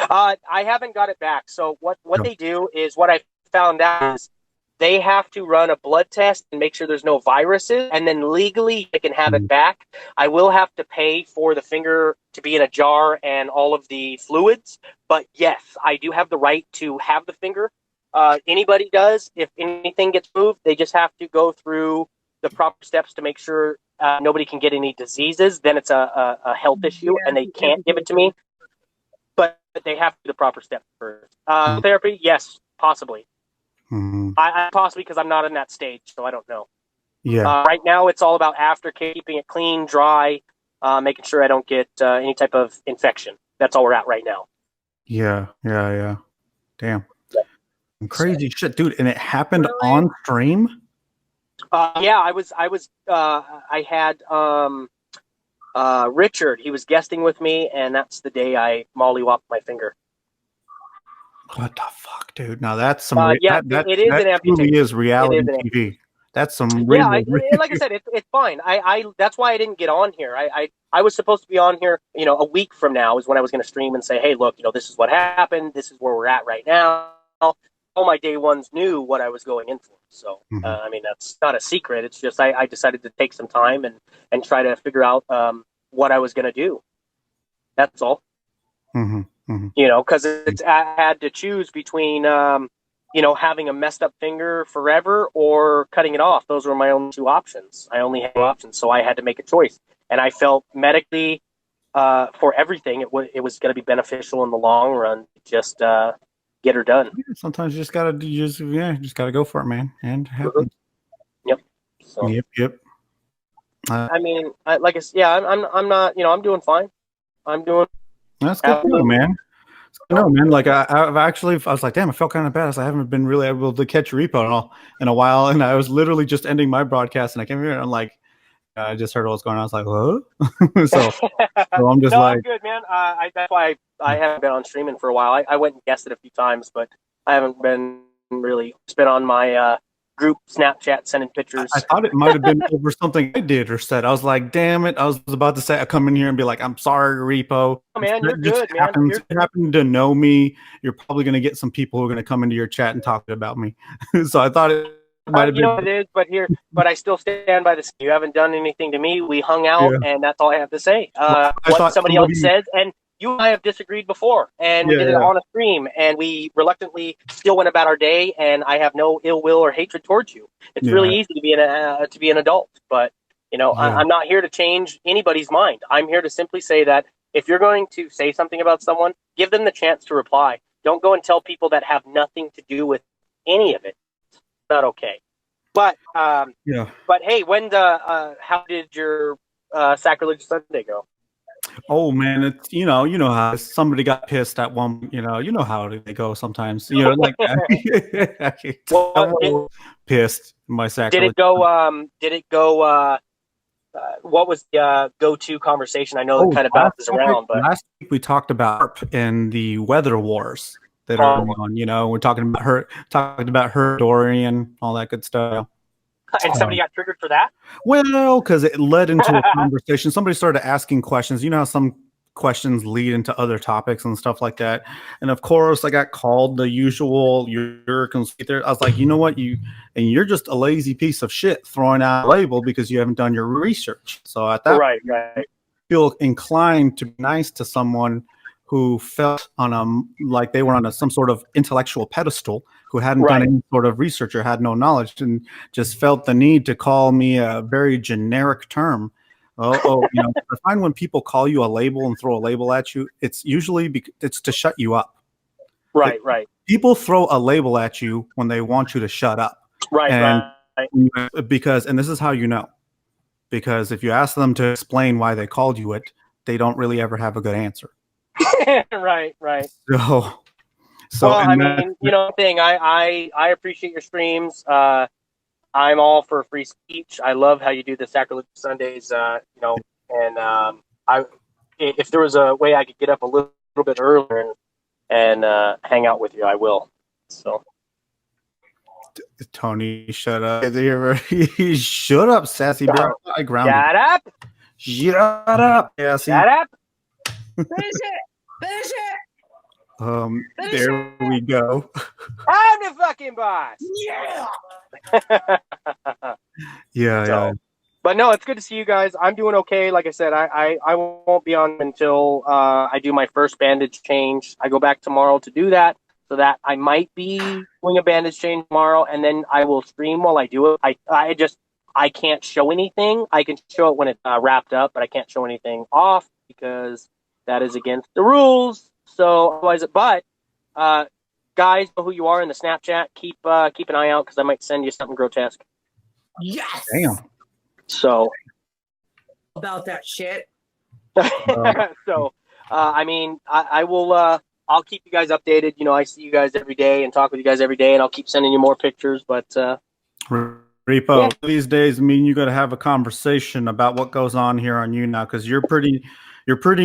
[SPEAKER 1] I haven't got it back. So what they do is what I found out is they have to run a blood test and make sure there's no viruses, and then legally they can have it back. I will have to pay for the finger to be in a jar and all of the fluids, but yes, I do have the right to have the finger. Anybody does. If anything gets moved, they just have to go through the proper steps to make sure nobody can get any diseases. Then it's a health issue, and they can't give it to me. But they have to do the proper steps first. Therapy, yes, possibly.
[SPEAKER 3] Mm-hmm.
[SPEAKER 1] I possibly because I'm not in that stage, so I don't know.
[SPEAKER 3] Yeah.
[SPEAKER 1] Right now, it's all about aftercare, keeping it clean, dry, making sure I don't get any type of infection. That's all we're at right now.
[SPEAKER 3] Yeah. Damn. Crazy shit, dude. And it happened on stream?
[SPEAKER 1] Yeah, I had Richard. He was guesting with me, and that's the day I mollywopped my finger.
[SPEAKER 3] What the fuck, dude? Now that's some.
[SPEAKER 1] It is an amputation.
[SPEAKER 3] Truly is reality TV. That's some real.
[SPEAKER 1] Yeah, like I said, it's fine. I that's why I didn't get on here. I was supposed to be on here. A week from now is when I was going to stream and say, hey, look, this is what happened. This is where we're at right now. All my day ones knew what I was going in for. So I mean, that's not a secret. It's just I decided to take some time and try to figure out what I was going to do. That's all. Because I had to choose between, having a messed up finger forever or cutting it off. Those were my only two options. I only had two options, so I had to make a choice. And I felt medically, for everything, it was going to be beneficial in the long run. Just get her done.
[SPEAKER 3] Sometimes you just gotta go for it, man, and it happens.
[SPEAKER 1] Yep. So.
[SPEAKER 3] Yep.
[SPEAKER 1] I mean, I'm not. I'm doing fine. I'm doing.
[SPEAKER 3] That's good to know, man. No, man. Like I was like, damn, I felt kind of bad. I haven't been really able to catch Repo in a while, and I was literally just ending my broadcast, and I came here, and I'm like, I just heard what's going on. I was like, what? so I'm just
[SPEAKER 1] I'm good, man. That's why I haven't been on streaming for a while. I went and guessed it a few times, but I haven't been really. It's been on my group Snapchat sending pictures.
[SPEAKER 3] I thought it might have been over something I did or said. I was like, damn it. I was about to say, I come in here and be like, I'm sorry, Repo.
[SPEAKER 1] Oh, man, you're good, man.
[SPEAKER 3] You happen to know me. You're probably going to get some people who are going to come into your chat and talk about me. So I thought it might have been.
[SPEAKER 1] It is, but I still stand by this. You haven't done anything to me. We hung out, and that's all I have to say. What somebody else says, you and I have disagreed before, and we did it on a stream, and we reluctantly still went about our day, and I have no ill will or hatred towards you. It's really easy to be an adult, but I'm not here to change anybody's mind. I'm here to simply say that if you're going to say something about someone, give them the chance to reply. Don't go and tell people that have nothing to do with any of it. It's not okay. But But hey, how did your Sacrilegious Sunday go?
[SPEAKER 3] Oh man, it's how somebody got pissed at one. You know how they go sometimes. Like pissed my sacrilegious.
[SPEAKER 1] Did it go? What was the go-to conversation? I know it kind of bounces around, but
[SPEAKER 3] last week we talked about HAARP and the weather wars that are going on. We're talking about her, Dorian, all that good stuff.
[SPEAKER 1] And somebody got triggered for that?
[SPEAKER 3] Well, because it led into a conversation. Somebody started asking questions. You know how some questions lead into other topics and stuff like that. And of course, I got called the usual, you're a conspirator. I was like, you know what? You're just a lazy piece of shit throwing out a label because you haven't done your research. So at that
[SPEAKER 1] right.
[SPEAKER 3] I feel inclined to be nice to someone who felt like they were on some sort of intellectual pedestal, who hadn't done any sort of research or had no knowledge, and just felt the need to call me a very generic term. I find when people call you a label and throw a label at you, it's usually it's to shut you up.
[SPEAKER 1] Right.
[SPEAKER 3] People throw a label at you when they want you to shut up.
[SPEAKER 1] Right.
[SPEAKER 3] Because this is how you know. Because if you ask them to explain why they called you it, they don't really ever have a good answer.
[SPEAKER 1] Right.
[SPEAKER 3] So
[SPEAKER 1] well, I mean, I appreciate your streams. I'm all for free speech. I love how you do the Sacrilegious Sundays. If there was a way I could get up a little bit earlier and hang out with you, I will. So,
[SPEAKER 3] Tony, shut up! Shut up, sassy bro! I grounded. Shut up, sassy.
[SPEAKER 1] Shut up.
[SPEAKER 2] Finish it.
[SPEAKER 3] There we go.
[SPEAKER 1] I'm the fucking boss.
[SPEAKER 3] Yeah.
[SPEAKER 1] But no, it's good to see you guys. I'm doing okay. Like I said, I won't be on until I do my first bandage change. I go back tomorrow to do that, so that I might be doing a bandage change tomorrow, and then I will stream while I do it. I can't show anything. I can show it when it's wrapped up, but I can't show anything off because that is against the rules. So otherwise, but guys know who you are in the Snapchat. Keep an eye out because I might send you something grotesque.
[SPEAKER 2] Yes.
[SPEAKER 3] Damn.
[SPEAKER 1] So
[SPEAKER 2] about that shit.
[SPEAKER 1] So I mean, I will. I'll keep you guys updated. I see you guys every day and talk with you guys every day, and I'll keep sending you more pictures. But
[SPEAKER 3] Repo, these days, you got to have a conversation about what goes on here on you now, because you're pretty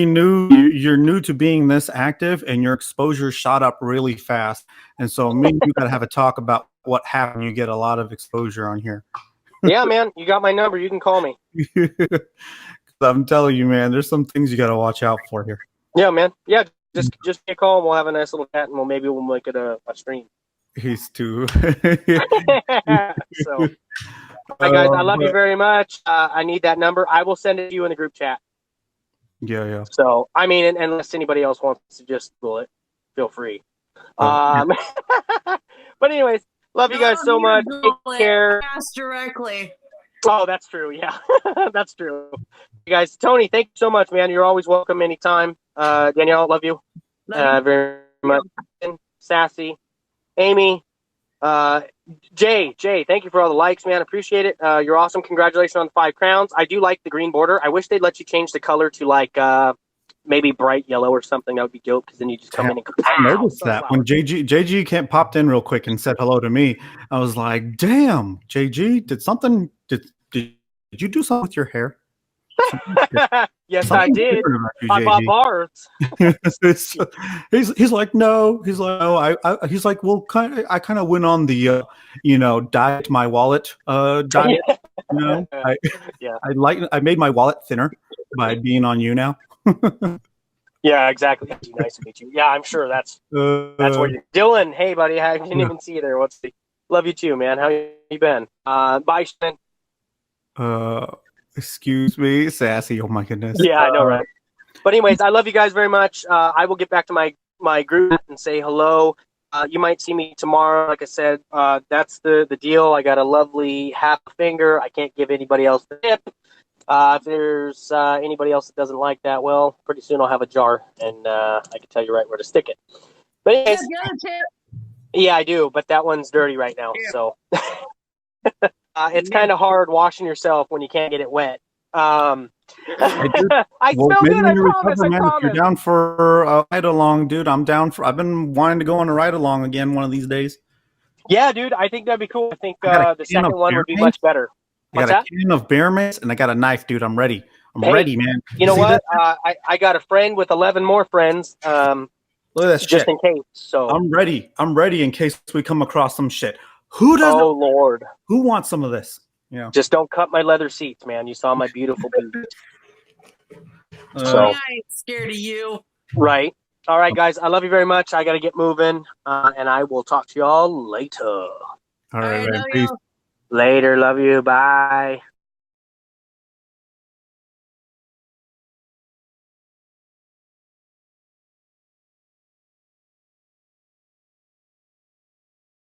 [SPEAKER 3] new. You're new to being this active, and your exposure shot up really fast. And so, you got to have a talk about what happened. You get a lot of exposure on here.
[SPEAKER 1] Yeah, man, you got my number. You can call me.
[SPEAKER 3] I'm telling you, man, there's some things you got to watch out for here.
[SPEAKER 1] Yeah, man. Yeah, just give me a call, and we'll have a nice little chat, and we'll make it a stream.
[SPEAKER 3] He's too.
[SPEAKER 1] So, hi guys, I love you very much. I need that number. I will send it to you in the group chat.
[SPEAKER 3] Yeah.
[SPEAKER 1] So, I mean, unless anybody else wants to just pull it, feel free. But anyways, love you guys so much. Take care.
[SPEAKER 2] Ask directly.
[SPEAKER 1] Oh, that's true. Yeah, that's true. You guys, Tony, thank you so much, man. You're always welcome anytime. Danielle, love you very much. Sassy, Amy, Jay, thank you for all the likes, man. Appreciate it. You're awesome. Congratulations on the 5 crowns. I do like the green border. I wish they'd let you change the color to like maybe bright yellow or something. That would be dope, because then you just come in and go.
[SPEAKER 3] I noticed that when JG popped in real quick and said hello to me, I was like, "Damn, JG, did you do something with your hair?"
[SPEAKER 1] Yes, I did. I bought bars.
[SPEAKER 3] he's like, no. He's like, no. He's like, well, I kind of went on the, diet my wallet diet. I made my wallet thinner by being on you now.
[SPEAKER 1] Yeah, exactly. Nice to meet you. Yeah, I'm sure that's what you're Dylan. Hey, buddy, I didn't even see you there. Love you too, man. How you been? Bye, Shannon.
[SPEAKER 3] Excuse me, sassy. Oh my goodness.
[SPEAKER 1] Yeah, I know, right? But anyways, I love you guys very much. I will get back to my group and say hello. You might see me tomorrow. Like I said, that's the deal. I got a lovely half finger. I can't give anybody else the tip. If there's anybody else that doesn't like that, well, pretty soon I'll have a jar, and I can tell you right where to stick it. But anyways, yeah, I do, but that one's dirty right now. Yeah. So it's kind of hard washing yourself when you can't get it wet. I smell good. I promise.
[SPEAKER 3] If you're down for a ride along, dude, I'm down for. I've been wanting to go on a ride along again one of these days.
[SPEAKER 1] Yeah, dude, I think that'd be cool. I think the second one would be much better.
[SPEAKER 3] I got a can of bear mace and I got a knife, dude. I'm ready. I'm ready, man.
[SPEAKER 1] You know what? I got a friend with 11 more friends.
[SPEAKER 3] Look at this
[SPEAKER 1] just in case. So
[SPEAKER 3] I'm ready. I'm ready in case we come across some shit. Who does?
[SPEAKER 1] Oh Lord!
[SPEAKER 3] Who wants some of this? Yeah.
[SPEAKER 1] Just don't cut my leather seats, man. You saw my beautiful boots.
[SPEAKER 2] So I ain't scared of you.
[SPEAKER 1] Right. All right, guys. I love you very much. I got to get moving, and I will talk to y'all later.
[SPEAKER 3] All right, man. Peace.
[SPEAKER 1] Later. Love you. Bye.